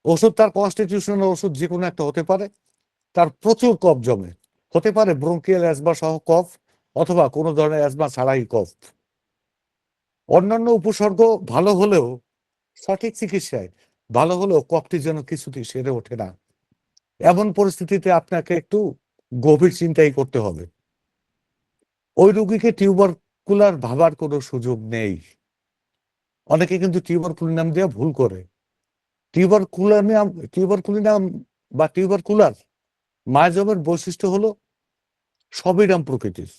ওষুধ তার কনস্টিটিউশনাল ওষুধ যে কোনো একটা হতে পারে, তার প্রচুর কফ জমে, হতে পারে ব্রঙ্কিয়াল অ্যাজমা সহ কফ, অথবা কোনো ধরনের অ্যাজমা ছাড়াই কফ। অন্যান্য উপসর্গ ভালো হলেও, সঠিক চিকিৎসায় ভালো হলেও কফটি যেন কিছুতেই সেরে ওঠে না। এমন পরিস্থিতিতে আপনাকে একটু গভীর চিন্তাই করতে হবে। ওই রোগীকে টিউবারকুলার ভাবার কোনো সুযোগ নেই। অনেকে কিন্তু টিউবারকুলিনাম দিয়ে ভুল করে। টিউবারকুলিনাম বা টিউবারকুলার মাইজমের বৈশিষ্ট্য হলো সবিরাম প্রকৃতির।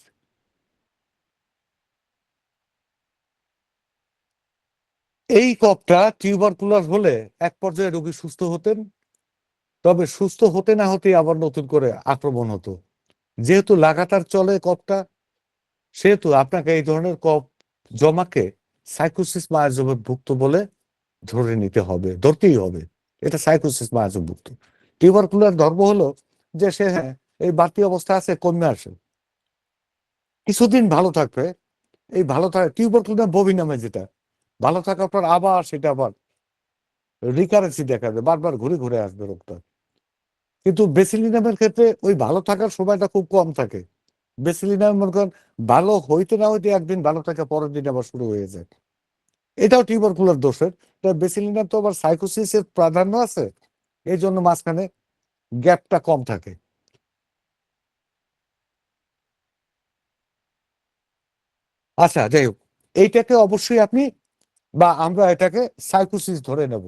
এই কফটা টিউবারকুলার হলে এক পর্যায়ে রোগী সুস্থ হতেন, তবে সুস্থ হতে না হতে আবার নতুন করে আক্রমণ হতো। যেহেতু লাগাতার চলে কফটা, সেহেতু আপনাকে এই ধরনের কফ জমাকে সাইকোসিস মায়াজমের ভুক্ত বলে ধরে নিতে হবে, ধরতেই হবে। এটা সাইকোসিস মায়াজম ভুক্ত। টিউবারকুলার ধর্ম হলো যে সে, হ্যাঁ, এই বাড়তি অবস্থা আছে, কমে আসে, কিছুদিন ভালো থাকবে। এই ভালো থাকা টিউবারকুলার বমি নামে যেটা, ভালো থাকার পর আবার সেটা আবার রিকারেন্সি দেখা যায়, বারবার ঘুরে ঘুরে আসবে রোগটা। কিন্তু বেসিলিনামের ক্ষেত্রে ওই ভালো থাকার সময়টা খুব কম থাকে। বেসিলিনাম মনে করেন ভালো হইতে না হইতে একদিন ভালো থাকে, পরের দিন আবার শুরু হয়ে যায়। এটাও টিউবারকুলার দোষের। বেসিলিনাম তো আবার সাইকোসিসের প্রাধান্য আছে, এই জন্য মাঝখানে গ্যাপটা কম থাকে। আচ্ছা, যাই হোক, এইটাকে অবশ্যই আপনি বা আমরা এটাকে সাইকোসিস ধরে নেব।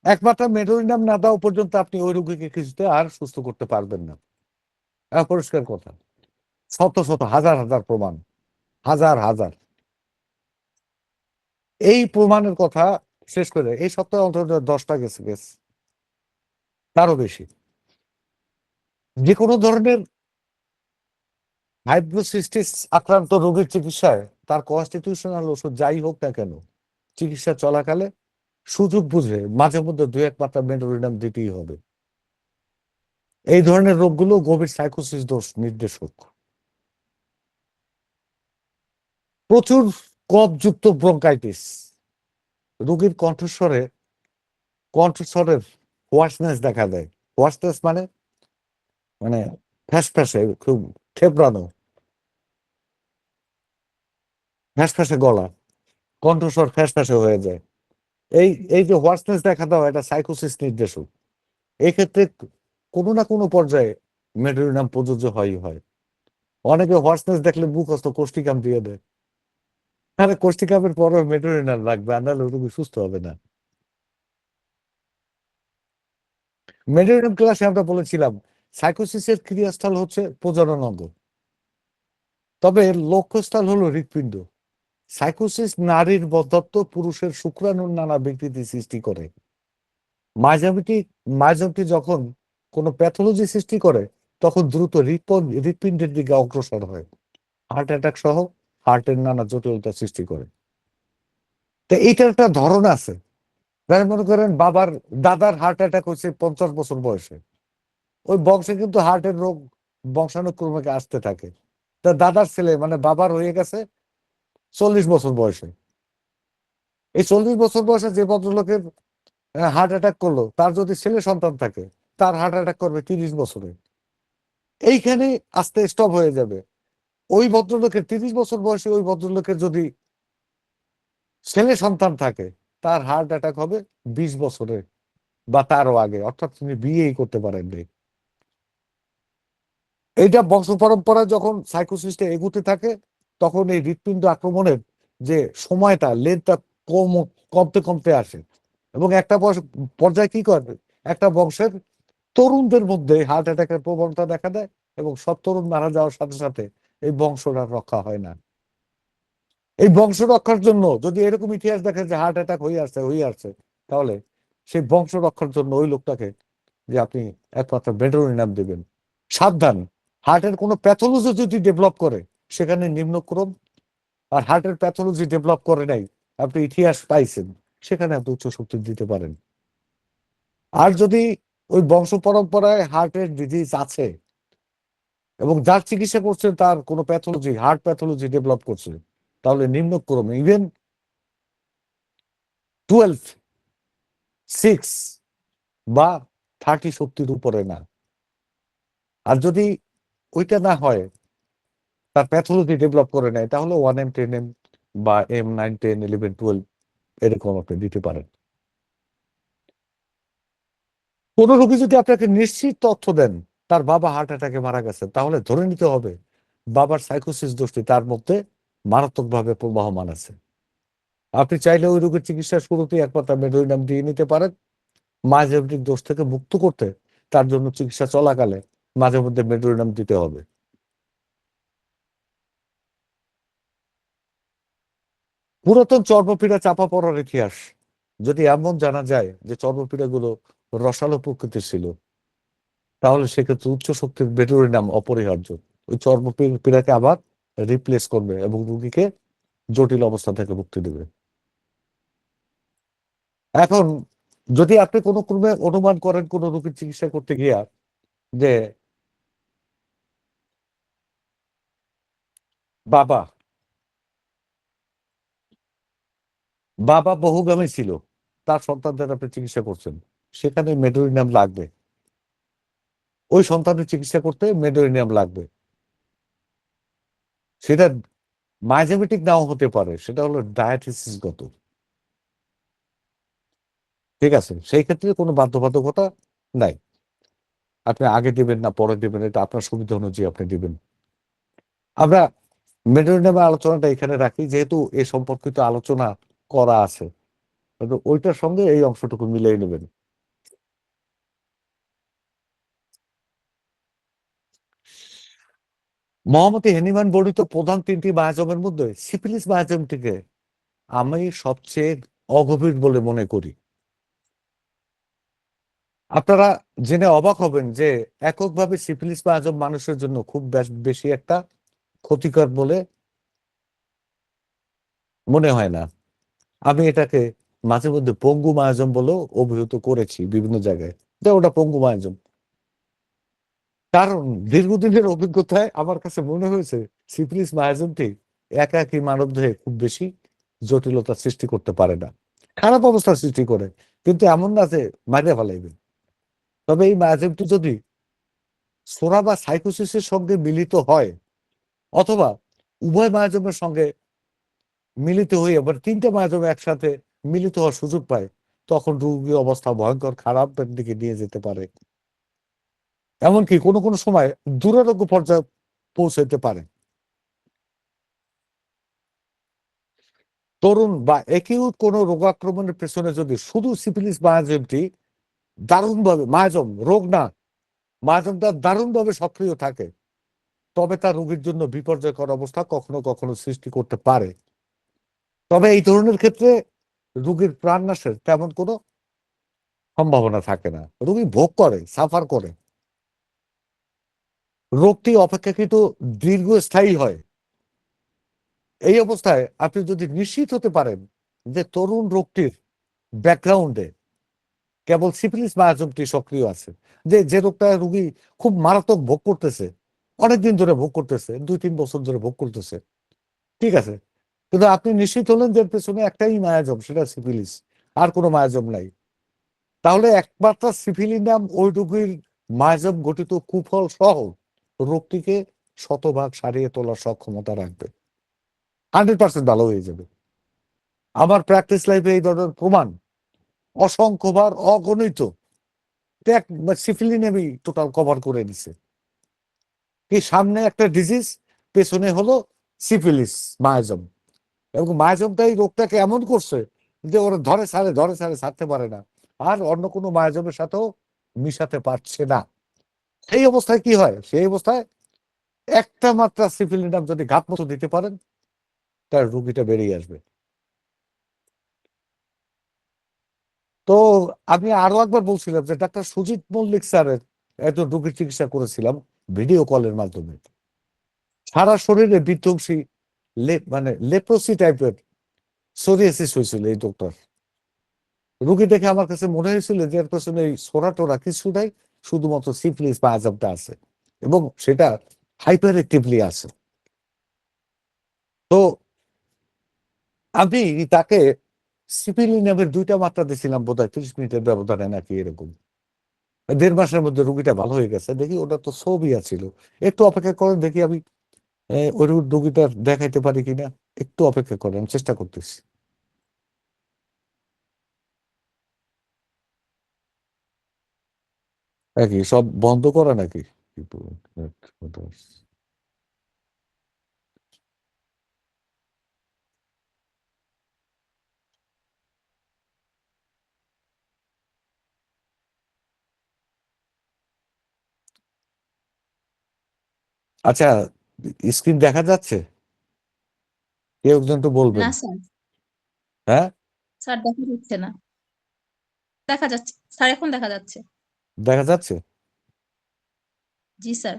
একমাত্র মেডোরিনাম না দেওয়া পর্যন্ত আপনি ওই রোগীকে কিছুতে আর সুস্থ করতে পারবেন না, পরিষ্কার কথা। শত শত হাজার হাজার প্রমাণ, হাজার হাজার। এই প্রমাণের কথা শেষ করে এই সপ্তাহে অন্তত 10টা গেছে, তারও বেশি। যে কোনো ধরনের হাইড্রোসিস্টিস আক্রান্ত রোগীর চিকিৎসায় তার কনস্টিটিউশনাল ওষুধ যাই হোক না কেন, চিকিৎসা চলাকালে সুযোগ বুঝে মাঝে মধ্যে দু এক মাত্রা মেডোরিনাম দিতেই হবে। এই ধরনের রোগগুলো গভীর সাইকোসিস দোষ নির্দেশক। প্রচুর কফযুক্ত ব্রঙ্কাইটিস, রোগীর কণ্ঠস্বরের হোয়ার্সনেস দেখা দেয়। হোয়ার্সনেস মানে মানে ফ্যাসফ্যাসে, খুব থেবড়ানো, ফ্যাসফ্যাসে গলা, কণ্ঠস্বর ফ্যাসফ্যাসে হয়ে যায়। এই এই যে হোয়ার্সনেস দেখা দেওয়া, এটা সাইকোসিস নির্দেশক। এই ক্ষেত্রে কোনো না কোনো পর্যায়ে মেডোরিনাম প্রযোজ্য হয়। অনেকে হোয়ার্সনেস দেখলে মুখস্থ কোষ্ঠিকাম দিয়ে দেয়। আরে কোষ্ঠিকামের পরও মেডোরিনাম লাগবে, আর নাহলে রোগী সুস্থ হবে না। মেডোরিনাম ক্লাসে আমরা বলেছিলাম সাইকোসিসের ক্রিয়াস্থল হচ্ছে প্রজনন অঙ্গ, তবে এর লক্ষ্যস্থল হলো হৃৎপিণ্ড। সাইকোসিস নারীর মধ্যত্ব পুরুষের শুক্রাণুর নানা বিকৃতি সৃষ্টি করে। মাইজোমটি মাইজোমটি যখন কোনো প্যাথোলজি সৃষ্টি করে তখন দ্রুত হৃৎপিণ্ডের দিকে অগ্রসর হয়, হার্ট অ্যাটাক সহ হার্টের নানা জটিলতা সৃষ্টি করে। তো এইটার একটা ধরন আছে। যারা মনে করেন বাবার দাদার হার্ট অ্যাটাক হচ্ছে 50 বছর বয়সে, ওই বংশে কিন্তু হার্টের রোগ বংশানুক্রমে আসতে থাকে। তা দাদার ছেলে মানে বাবার হয়ে গেছে 40 বছর বয়সে। এই 40 বছর বয়সে যে ভদ্রলোকের হার্ট অ্যাটাক করলো, তার যদি ছেলে সন্তান থাকে তার হার্ট অ্যাটাক করবে 30 বছরে। এইখানে আস্তে স্টপ হয়ে যাবে। ওই ভদ্রলোকের 30 বছর বয়সে ওই ভদ্রলোকের যদি ছেলে সন্তান থাকে তার হার্ট অ্যাটাক হবে 20 বছরে বা তারও আগে, অর্থাৎ তিনি বিয়েই করতে পারেননি। এইটা বংশ পরম্পরা যখন সাইকোসিস্টে এগুতে থাকে তখন এই হৃৎপিণ্ড আক্রমণের যে সময়টা লেন্থটা কম কমতে কমতে আসে, এবং একটা পর্যায়ে কি করবে, একটা বংশের তরুণদের মধ্যে হার্ট অ্যাটাকের প্রবণতা দেখা দেয় এবং সব তরুণ মারা যাওয়ার সাথে সাথে এই বংশটা রক্ষা হয় না। এই বংশ রক্ষার জন্য যদি এরকম ইতিহাস দেখে যে হার্ট অ্যাটাক হয়ে আসছে, তাহলে সেই বংশ রক্ষার জন্য ওই লোকটাকে যে আপনি একমাত্র বেডরোনিনাম দেবেন। সাবধান, হার্টের কোনো প্যাথোলজি যদি ডেভেলপ করে সেখানে নিম্নক্রম, আর হার্টের প্যাথোলজি ডেভেলপ করে নাই, আপনি ইতিহাস পাইছেন, সেখানে আপনি উচ্চ শক্তি দিতে পারেন। আর যদি ওই বংশ পরম্পরায় হার্টের ডিজিজ আছে এবং যার চিকিৎসা করছে তার কোনো প্যাথোলজি হার্ট প্যাথোলজি ডেভেলপ করছে, তাহলে নিম্নক্রমে ইভেন 12, 6 বা 30 শক্তির উপরে না। আর যদি ওইটা না হয়, তার প্যাথোলজি ডেভেলপ করে নেয়, তাহলে 1M 10M বা M9 10 11 12 এরকম আপনি দিতে পারেন। কোন রোগী যদি আপনাকে নিশ্চিত তথ্য দেন তার বাবা হার্ট অ্যাটাকে মারা গেছে, তাহলে ধরে নিতে হবে বাবার সাইকোসিস দোষটি তার মধ্যে মারাত্মকভাবে প্রবাহমান আছে। আপনি চাইলে ওই রোগের চিকিৎসার শুরুতেই এক পাতা মেডোরিনাম দিয়ে নিতে পারেন। মাইজেন্টিক দোষ থেকে মুক্ত করতে তার জন্য চিকিৎসা চলাকালে মাঝে মধ্যে মেডোরিনাম দিতে হবে। পুরাতন চর্মপীড়া চাপা পড়ার ইতিহাস যদি এমন জানা যায় যে চর্মপীড়া গুলো রসালো প্রকৃতির ছিল, তাহলে সেক্ষেত্রে উচ্চ শক্তির মেডোরিনাম অপরিহার্য। ওই চর্মপীড়াকে আবার রিপ্লেস করবে এবং রোগীকে জটিল অবস্থা থেকে মুক্তি দেবে। এখন যদি আপনি কোনো ক্রমে অনুমান করেন কোন রোগীর চিকিৎসা করতে গিয়া যে বাবা বাবা বহুগামী ছিল, তার সন্তানদের আপনি চিকিৎসা করছেন, সেখানে মেডোরিনাম লাগবে। ওই সন্তানের চিকিৎসা করতে মেডোরিনাম লাগবে। সেটা মাইজেমেটিক নাও হতে পারে, সেটা হলো ডায়াথিসিসগত। ঠিক আছে, সেই ক্ষেত্রে কোনো বাধ্যবাধকতা নাই। আপনি আগে দিবেন না পরে দিবেন, এটা আপনার সুবিধা অনুযায়ী আপনি দিবেন। আমরা মেডোরিনামের আলোচনাটা এখানে রাখি, যেহেতু এ সম্পর্কিত আলোচনা করা আছে, কিন্তু ওইটার সঙ্গে এই অংশটুকু মিলিয়ে নেবেন। মোহাম্মদ হেনিম্যান বর্ণিত প্রধান 3টি বায়াজমের মধ্যে সিফিলিস বায়াজমটিকে আমি সবচেয়ে অগভীর বলে মনে করি। আপনারা জেনে অবাক হবেন যে এককভাবে সিফিলিস বায়াজম মানুষের জন্য খুব বেশি একটা ক্ষতিকর বলে মনে হয় না। আমি এটাকে মাঝে মধ্যে পঙ্গু মায়াজম বলেও অভিহিত করেছি বিভিন্ন জায়গায়, যে ওটা পঙ্গু মায়াজম। কারণ দীর্ঘদিনের অভিজ্ঞতায় আমার কাছে মনে হয়েছে সিফিলিস মায়াজমটি একাকী মানবদেহে খুব বেশি জটিলতা সৃষ্টি করতে পারে না। খারাপ অবস্থা সৃষ্টি করে, কিন্তু এমন না যে মাইরে ফেলাইবে। তবে এই মায়াজমটি যদি সোরা বা সাইকোসিসের সঙ্গে মিলিত হয়, অথবা উভয় মায়াজমের সঙ্গে মিলিত হয়ে আবার 3টে মায়াজম একসাথে মিলিত হওয়ার সুযোগ পায়, তখন রোগীর অবস্থা ভয়ঙ্কর খারাপের দিকে নিয়ে যেতে পারে। এমনকি কোনো কোনো সময় দুরারোগ্য পর্যায়ে পৌঁছাতে পারে। তরুণ বা একিউট কোনো রোগাক্রমণের পেছনে যদি শুধু সিফিলিস মায়াজমটি দারুণভাবে, মায়াজম রোগ না, মায়াজমটা দারুণভাবে সক্রিয় থাকে, তবে তার রোগীর জন্য বিপর্যয়কর অবস্থা কখনো কখনো সৃষ্টি করতে পারে। তবে এই ধরনের ক্ষেত্রে রোগীর প্রাণ নাশের তেমন কোনো সম্ভাবনা থাকে না। রোগী ভোগ করে, সাফার করে। রোগটি অপেক্ষাকৃত দীর্ঘস্থায়ী হয়। এই অবস্থায় আপনি যদি নিশ্চিত হতে পারেন যে তরুণ রোগটির ব্যাকগ্রাউন্ডে কেবল সিফিলিস মায়াজমটি সক্রিয় আছে, যে যে রোগটা রোগী খুব মারাত্মক ভোগ করতেছে, অনেকদিন ধরে ভোগ করতেছে, 2-3 বছর ধরে ভোগ করতেছে, ঠিক আছে, কিন্তু আপনি নিশ্চিত হলেন যে এর পেছনে একটাই মায়াজম, সেটা সিফিলিস, আর কোনো মায়াজম নাই, তাহলে একমাত্র সিফিলিনাম ওই রোগীর মায়াজম গঠিত কুফল সহ রোগটিকে শতভাগ সারিয়ে তোলার সক্ষমতা রাখবে, 100% ভালো হয়ে যাবে। আমার প্র্যাকটিস লাইফে এই ধরনের প্রমাণ অসংখ্যবার, অগণিত। সিফিলিনামই টোটাল কভার করে দিছে। কি সামনে একটা ডিজিজ, পেছনে হলো সিফিলিস মায়াজম, এবং মায়াজমটা এই রোগটাকে এমন করছে যে ওরা ধরে ছাড়ে ছাড়তে পারে না, আর অন্য কোনো মায়াজমের সাথেও মিশাতে পারছে না। সেই অবস্থায় কি হয়? সেই অবস্থায় একটা মাত্রা সিফিলিনাম যদি ঘাত মতো দিতে পারেন, তার রুগীটা বেরিয়ে আসবে। তো আমি আরো একবার বলছিলাম যে ডাক্তার সুজিত মল্লিক স্যারের একজন রোগীর চিকিৎসা করেছিলাম ভিডিও কলের মাধ্যমে। সারা শরীরে বিধ্বংসী মানে লেপ্রোসি টাইপের সোরিয়াসিস হয়েছিল এই ডক্টর। রুগী দেখে আমার কাছে মনে হয়েছিল যে এর পেছনে এই সোরা টোরা কিছু নাই, শুধুমাত্র সিফিলিস বা আজবটা আছে, এবং সেটা হাইপার অ্যাক্টিভলি আছে। তো আমি তাকে সিপিলিনামের 2টা মাত্রা দিয়েছিলাম বোধহয় 30 মিনিটের ব্যবধানে নাকি এরকম। 1.5 মাসের মধ্যে রুগীটা ভালো হয়ে গেছে। দেখি ওটা তো সোভিয়া ছিল। একটু অপেক্ষা করেন, দেখি আমি ওই রুগীটা দেখাইতে পারি কিনা। একটু অপেক্ষা করেন, আমি চেষ্টা করতেছি। নাকি সব বন্ধ করা নাকি? আচ্ছা, স্ক্রিন দেখা যাচ্ছে? কেউ একজন তো বলবেন। না স্যার, হ্যাঁ, স্যার দেখা যাচ্ছে না। দেখা যাচ্ছে স্যার, এখন দেখা যাচ্ছে। দেখা যাচ্ছে। জি স্যার।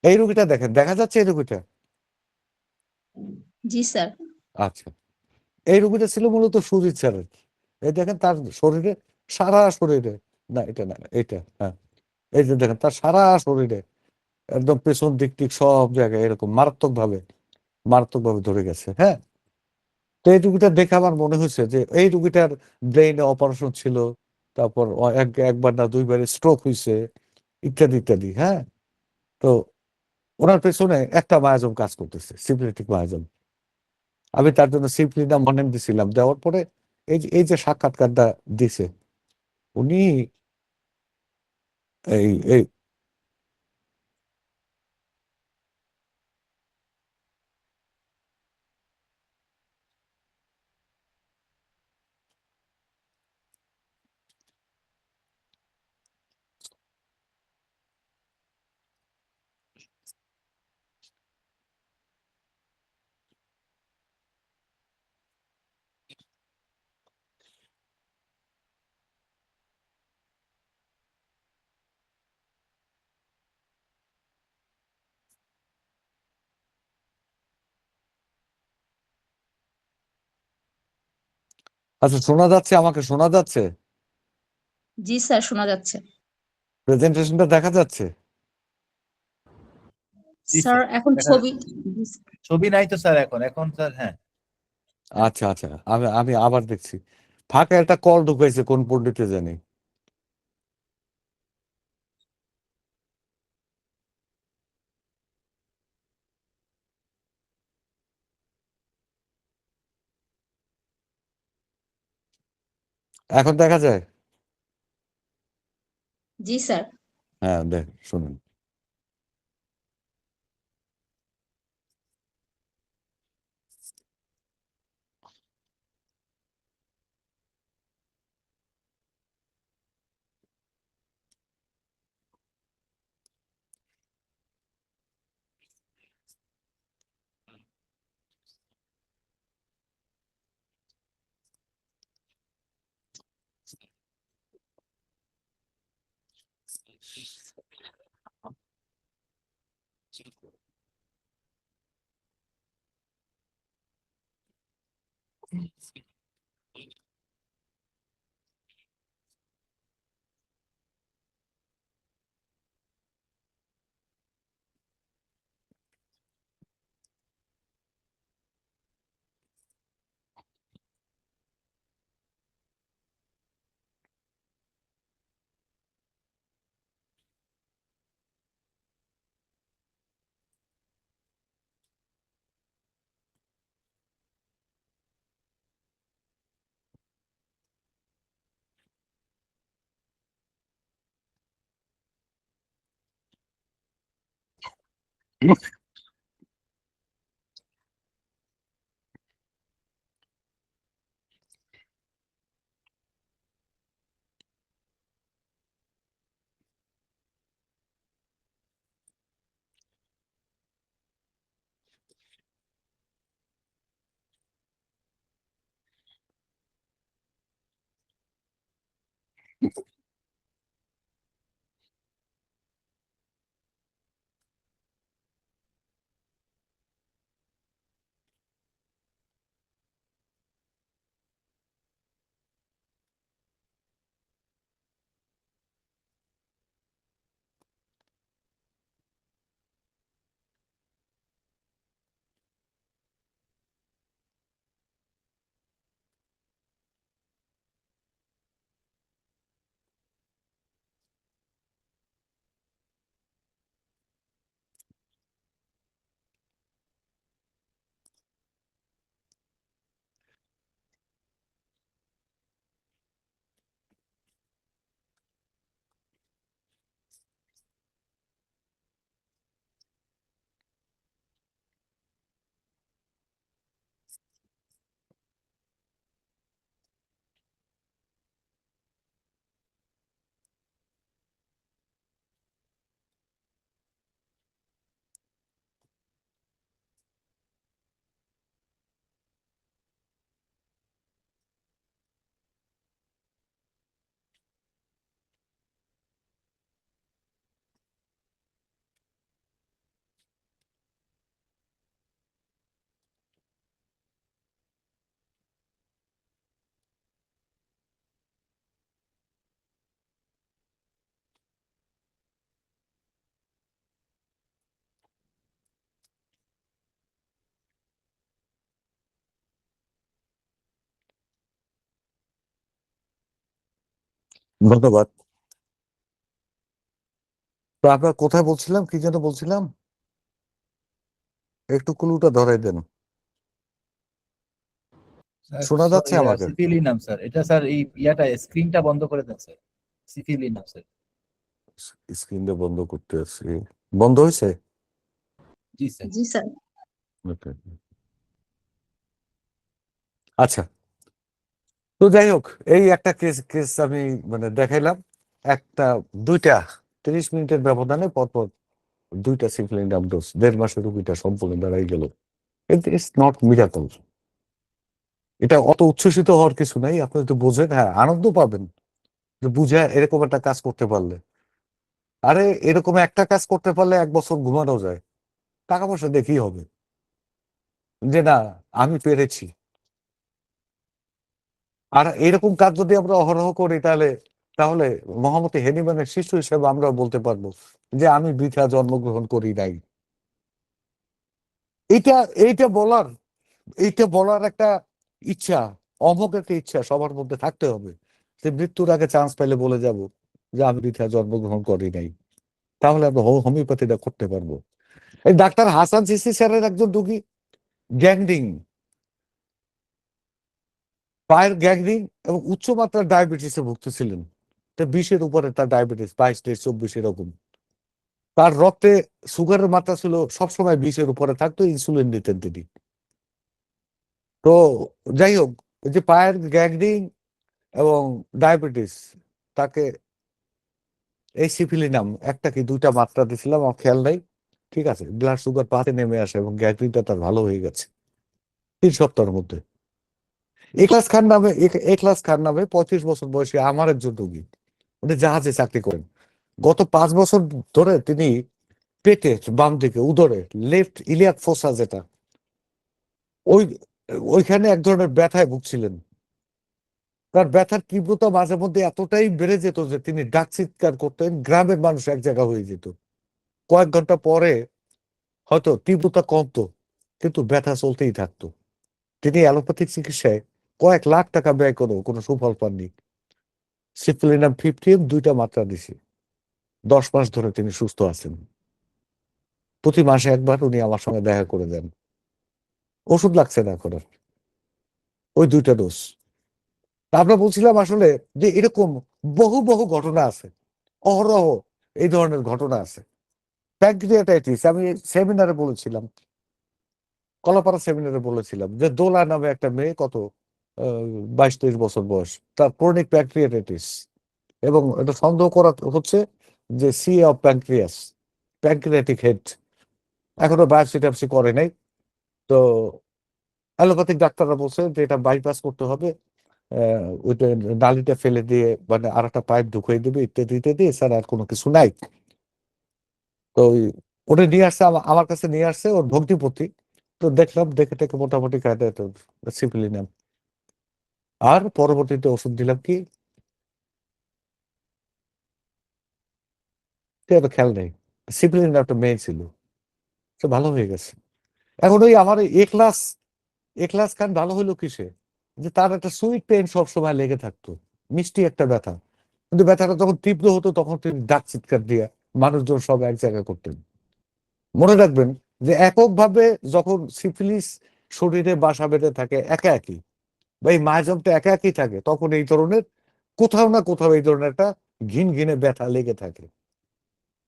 এই রুগীটা দেখেন, দেখা যাচ্ছে এই রুগীটা? জি স্যার। আচ্ছা, এই রুগীটা ছিল মূলত সুজিত স্যারের। এই দেখেন তার শরীরে, সারা শরীরে, না এটা না, এটা হ্যাঁ, এই যে দেখেন তার সারা শরীরে একদম পেছন দিক টিক সব জায়গায় এরকম মারাত্মক ভাবে ধরে গেছে। হ্যাঁ, তো এই রুগীটা দেখে আমার মনে হয়েছে যে এই রুগীটার ব্রেইনে অপারেশন ছিল, তারপর একবার না দুইবার স্ট্রোক হয়েছে, ইত্যাদি ইত্যাদি। হ্যাঁ, তো ওনার পেছনে একটা মায়াজম কাজ করতেছে, সিফিলিটিক মায়াজম। আমি তার জন্য সিফিলিনা মনেম দিছিলাম, দেওয়ার পরে এই যে সাক্ষাৎকারটা দিছে উনি, এই এই আচ্ছা, শোনা যাচ্ছে? আমাকে শোনা যাচ্ছে? জি স্যার, শোনা যাচ্ছে। প্রেজেন্টেশনটা দেখা যাচ্ছে? জি স্যার স্যার, এখন দেখা ছবি। যাচ্ছে। ছবি নাই তো স্যার, এখন স্যার হ্যাঁ। আচ্ছা আচ্ছা, আমি আমি আবার দেখছি। ফাঁকে একটা কল ঢুকাইছে কোন পণ্ডিতে জানি। এখন দেখা যায়? জি স্যার। হ্যাঁ, দেখ শুনুন। ধন্যবাদ। তো আপনার কোথায় বলছিলাম, কি যেন বলছিলাম, একটু ক্লুটা ধরাই দেন। শোনা যাচ্ছে আমাকে? সিফিলিনাম স্যার, এটা স্যার এই ইয়াটা স্ক্রিনটা বন্ধ করে দেন স্যার। Syphilinum sir. স্ক্রিনটা বন্ধ করতে আসছি। বন্ধ হয়েছে? জি স্যার। জি স্যার। Okay. আচ্ছা, তো যাই হোক, এই একটা কেস কেস আমি মানে দেখাইলাম। একটা দুইটা 30 মিনিটের ব্যবধানে পরপর দুইটা সিফিলিনাম ডোজ, 1.5 মাসের রুগীটা সম্পূর্ণ দাঁড়াই গেল। It's not miracle. এটা অত উচ্ছ্বসিত হওয়ার কিছু নাই। আপনি তো বোঝেন, হ্যাঁ আনন্দ পাবেন যে বুঝে এরকম একটা কাজ করতে পারলে। আরে এরকম একটা কাজ করতে পারলে 1 বছর ঘুমানো যায়। টাকা পয়সা দেখি হবে যে না, আমি পেরেছি। আর এরকম কাজ যদি আমরা অহরহ করি তাহলে তাহলে মহামতি হেনিম্যানের শিশু হিসেবে আমরা বলতে পারবো যে আমি বৃথা জন্মগ্রহণ করি নাই। এইটা এইটা বলার এইটা বলার একটা ইচ্ছা, অমোঘ একটা ইচ্ছা সবার মধ্যে থাকতে হবে যে মৃত্যুর আগে চান্স পেলে বলে যাব যে আমি বৃথা জন্মগ্রহণ করি নাই। তাহলে আমরা হোমিওপ্যাথিটা করতে পারবো। এই ডাক্তার হাসান সিসি স্যারের একজন রুগী গ্যাংরিং, পায়ের গ্যাংরিং এবং উচ্চমাত্রার ডায়াবেটিসে ভুগতেছিলেন। 20-এর উপরে তার ডায়াবেটিস, 22-23-24 এরকম। তার রক্তে সুগারের মাত্রা ছিল সবসময় 20-এর উপরে থাকতো, ইনসুলিন দিতেন তিনি। তো যাই হোক, ওই যে পায়ের গ্যাংরিং এবং ডায়াবেটিস, তাকে এই সিফিলিনাম একটা কি দুইটা মাত্রা দিছিলাম, আমার খেয়াল নাই। ঠিক আছে, ব্লাড সুগার পাতে নেমে আসে এবং গ্যাংরিংটা তার ভালো হয়ে গেছে 3 সপ্তাহের মধ্যে। এখলাস খান নামে 35 বছর বয়সী আমার একজন রোগী, উনি জাহাজে চাকরি করেন। গত 5 বছর ধরে তিনি পেটে বাম দিকে উদরে, লেফট ইলিয়াক ফোসা যেটা, ওই ওইখানে এক ধরনের ব্যথায় ভুগছিলেন। তার ব্যথার তীব্রতা মাঝে মধ্যে এতটাই বেড়ে যেত যে তিনি ডাক চিৎকার করতেন, গ্রামের মানুষ এক জায়গা হয়ে যেত। কয়েক ঘন্টা পরে হয়তো তীব্রতা কমতো, কিন্তু ব্যথা চলতেই থাকতো। তিনি অ্যালোপ্যাথিক চিকিৎসায় কয়েক লাখ টাকা ব্যয় করেও কোনো সুফল পাননি। সিফিলিনাম 50 দুইটা মাত্রা দিছি, 10 মাস ধরে তিনি সুস্থ আছেন। প্রতি মাসে একবার উনি আমার সঙ্গে দেখা করে দেন। ওষুধ লাগছে না এখন আর, ওই দুইটা ডোজ। আমরা বলছিলাম আসলে যে এরকম বহু বহু ঘটনা আছে, অহরহ এই ধরনের ঘটনা আছে। প্যানক্রিয়াটাইটিস আমি সেমিনারে বলেছিলাম, কলাপাড়া সেমিনারে বলেছিলাম যে দোলা নামে একটা মেয়ে, কত 22-23 বছর বয়স, তার ক্রনিক প্যানক্রিয়াটাইটিস, এবং এটা সন্দেহ করা হচ্ছে যে C of pancreas, pancreatic head. এখনো বায়োপসি টায়োপসি করে নাই। তো অ্যালোপ্যাথিক ডাক্তাররা বলছে যে এটা বাইপাস করতে হবে, ওইটা নালিটা ফেলে দিয়ে মানে আর একটা পাইপ ঢুকিয়ে দেবে, ইত্যাদি ইত্যাদি, এছাড়া আর কোনো কিছু নাই। তো ওটা নিয়ে আসছে, আমার কাছে নিয়ে আসছে ওর ভগ্নিপতি। তো দেখলাম, দেখে টেকে মোটামুটি কায়দা সিপিলিনাম। আর পরবর্তীতে ওষুধ দিলাম কি, এত খেয়াল নেই, সিপিলিনাম একটা মেয়ে ছিল, সে ভালো হয়ে গেছে। এখন ওই আমার এ ক্লাস খান ভালো হইলো কিসে, যে তার একটা সুইট পেন সবসময় লেগে থাকতো, মিষ্টি একটা ব্যথা, কিন্তু ব্যথাটা যখন তীব্র হতো তখন তিনি ডাক চিৎকার দিয়ে মানুষজন সব এক জায়গায় করতেন। মনে রাখবেন যে এককভাবে যখন সিফিলিস শরীরে বাসা বেঁধে থাকে একা একই, বা এই মায়াজমটা একা একই থাকে, তখন এই ধরনের কোথাও না কোথাও এই ধরনের একটা ঘিন ঘিনে ব্যথা লেগে থাকে।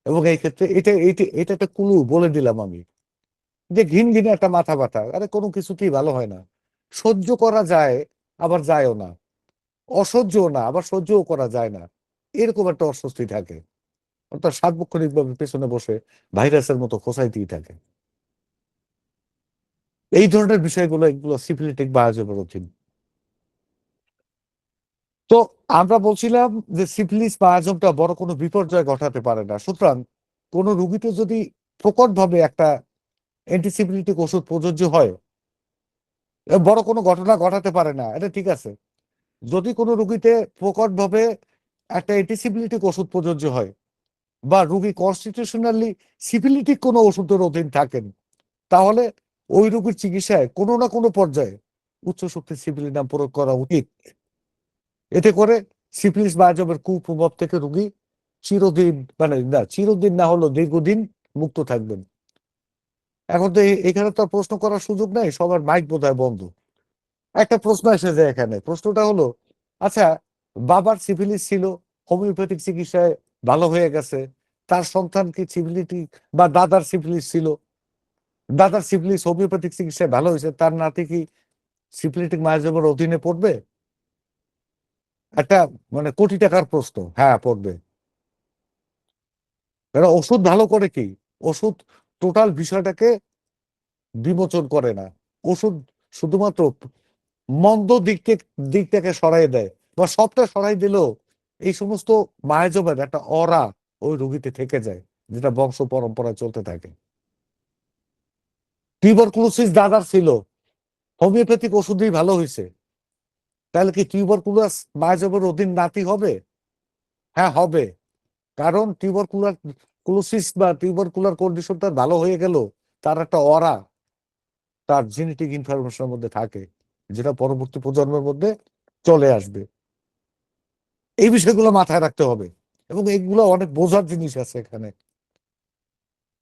এবং এই ক্ষেত্রে এটা এটা এটা একটা ক্লু বলে দিলাম আমি, যে ঘিন ঘিনে একটা মাথা ব্যথা, আরে কোনো কিছুতেই ভালো হয় না, সহ্য করা যায় আবার যায়ও না, অসহ্যও না আবার সহ্যও করা যায় না, এরকম একটা অস্বস্তি থাকে, অর্থাৎ সার্বক্ষণিক ভাবে পেছনে বসে ভাইরাসের মতো খোঁচাইতেই থাকে। এই ধরনের বিষয়গুলো, এগুলো সিফিলিটিক বায়োজমের অধীন। তো আমরা বলছিলাম যে সিফিলিস বায়োজমটা বড় কোনো বিপর্যয় ঘটাতে পারে না, সুতরাং কোনো রুগীতে যদি প্রকটভাবে একটা অ্যান্টিসিফিলিটিক ওষুধ প্রযোজ্য হয়, বড় কোনো ঘটনা ঘটাতে পারে না, এটা ঠিক আছে। যদি কোনো রুগীতে প্রকটভাবে একটা অ্যান্টিসিফিলিটিক ওষুধ প্রযোজ্য হয়, বা রুগী কনস্টিটিউশনালি সিফিলিটিক কোনো ওষুধের অধীন থাকেন, তাহলে ওই রোগীর চিকিৎসায় কোনো না কোনো পর্যায়ে উচ্চ শক্তির সিপিলিনাম প্রয়োগ করা উচিত। এতে করে সিফিলিস বায়োজমের কুপ্রভাব থেকে রোগী চিরদিন, মানে না চিরদিন না হলেও দীর্ঘদিন মুক্ত থাকবেন। এখন তো এখানে তো আর প্রশ্ন করার সুযোগ নাই, সবার মাইক বোধহয় বন্ধ। একটা প্রশ্ন এসে যায় এখানে, প্রশ্নটা হলো, আচ্ছা, বাবার সিফিলিস ছিল, হোমিওপ্যাথিক চিকিৎসায় ভালো হয়ে গেছে, তার সন্তান কি সিফিলিটি, বা দাদার সিফিলিস ছিল, দাদার সিফিলিস হোমিওপ্যাথিক চিকিৎসায় ভালো হয়েছে, তার নাতি কি সিফিলিটিক মায়াজমের অধীনে পড়বে? একটা মানে কোটি টাকার প্রশ্ন। হ্যাঁ, পড়বে। এরা ওষুধ ভালো করে কি, ওষুধ টোটাল বিষয়টাকে বিমোচন করে না, ওষুধ শুধুমাত্র মন্দ দিকটাকে সরাই দেয়, বা সবটা সরাই দিলেও এই সমস্ত মায়াজমের একটা অরা ওই রোগীতে থেকে যায়, যেটা বংশ পরম্পরায় চলতে থাকে। টিউবারকুলোসিস দাদার ছিল, হোমিওপ্যাথিক ওষুধেই ভালো হয়েছে, তাহলে কি টিউবারকুলাস মায়াজমের অধীন নাতি হবে? হ্যাঁ, হবে। কারণ টিউবারকুলোসিস বা টিউবারকুলার কন্ডিশন তার ভালো হয়ে গেল, তার একটা অরা তার জেনেটিক ইনফরমেশনের মধ্যে থাকে, যেটা পরবর্তী প্রজন্মের মধ্যে চলে আসবে। এই বিষয়গুলো মাথায় রাখতে হবে, এবং এইগুলো অনেক বোঝার জিনিস আছে এখানে।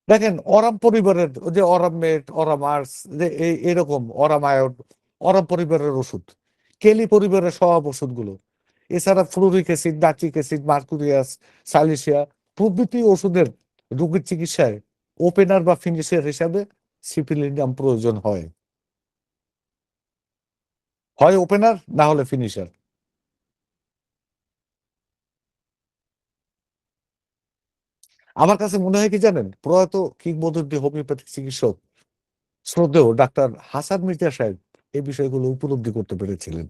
দেখেন, অরাম পরিবারের যে অরামেট, অরামার্স, যে এরকম অরামায়ড, অরাম পরিবারের ওষুধ, কেলি পরিবারের সব ওষুধগুলো, এছাড়া ফ্লুরিক অ্যাসিড, নাট্রিক অ্যাসিড, মার্কুরিয়াস, সালিসিয়া প্রভৃতি ওষুধের রোগীর চিকিৎসায় ওপেনার বা ফিনিশার হিসাবে সিপিলিনাম প্রয়োজন হয়, হয় ওপেনার না হলে ফিনিশার। আমার কাছে মনে হয় কি জানেন, প্রয়াত কিংবদন্তি হোমিওপ্যাথিক চিকিৎসক শ্রদ্ধেয় ডাক্তার হাসান মির্জা সাহেব এই বিষয়গুলো উপলব্ধি করতে পেরেছিলেন।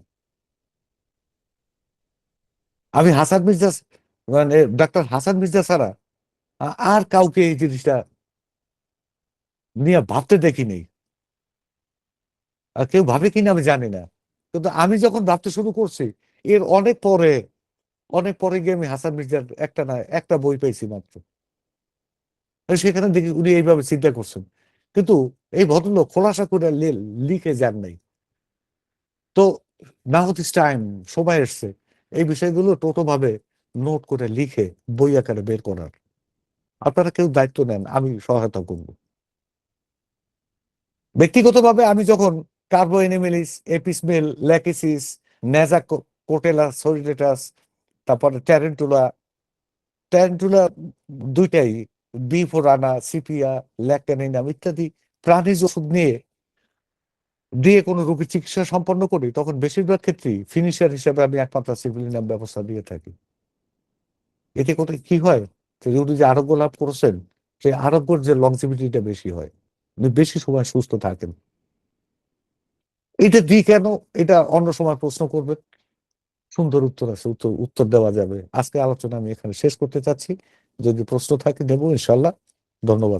আমি হাসান মির্জা, মানে ডাক্তার হাসান মির্জা ছাড়া আর কাউকে এই জিনিসটা নিয়ে ভাবতে দেখিনি। আর কেউ ভাবে কিনা আমি জানি না, কিন্তু আমি যখন ভাবতে শুরু করছি, এর অনেক পরে গিয়ে আমি হাসান মির্জার একটা বই পেয়েছি মাত্র, আর সেখানে দেখি উনি এইভাবে চিন্তা করছেন, কিন্তু এই ভদ্রলোক খোলাসা করে লিখে যান নাই। তো নাও দিস টাইম, সময় এসছে এই বিষয়গুলো টোটো ভাবে নোট করে লিখে বই আকারে বের করার। আপনারা কেউ দায়িত্ব নেন, আমি সহায়তা করব। ব্যক্তিগতভাবে আমি যখন কার্বোএনিমেলিস, এপিসমেল, ল্যাকিসিস, নেজা কোটেলা সোরিটেটাস, তারপরে ট্যারেন্টুলা দুইটাই বিফোরানা, সিপিয়া, ল্যাকটানিনাম ইত্যাদি প্রাণীজ ওষুধ দিয়ে কোনো রোগীর চিকিৎসা সম্পন্ন করি, তখন বেশিরভাগ ক্ষেত্রেই ফিনিশার হিসেবে আমি একমাত্র সিভিলিনাম ব্যবস্থা দিয়ে থাকি। এতে করে কি হয়, যে উনি যে আরোগ্য লাভ করেছেন, সেই আরোগ্যর যে লংজিভিটিটা বেশি হয়, উনি বেশি সময় সুস্থ থাকেন। এটা দিই কেন, এটা অন্য সময় প্রশ্ন করবে, সুন্দর উত্তর আছে, উত্তর দেওয়া যাবে। আজকে আলোচনা আমি এখানে শেষ করতে চাচ্ছি, যদি প্রশ্ন থাকে দেবো ইনশাল্লাহ। ধন্যবাদ।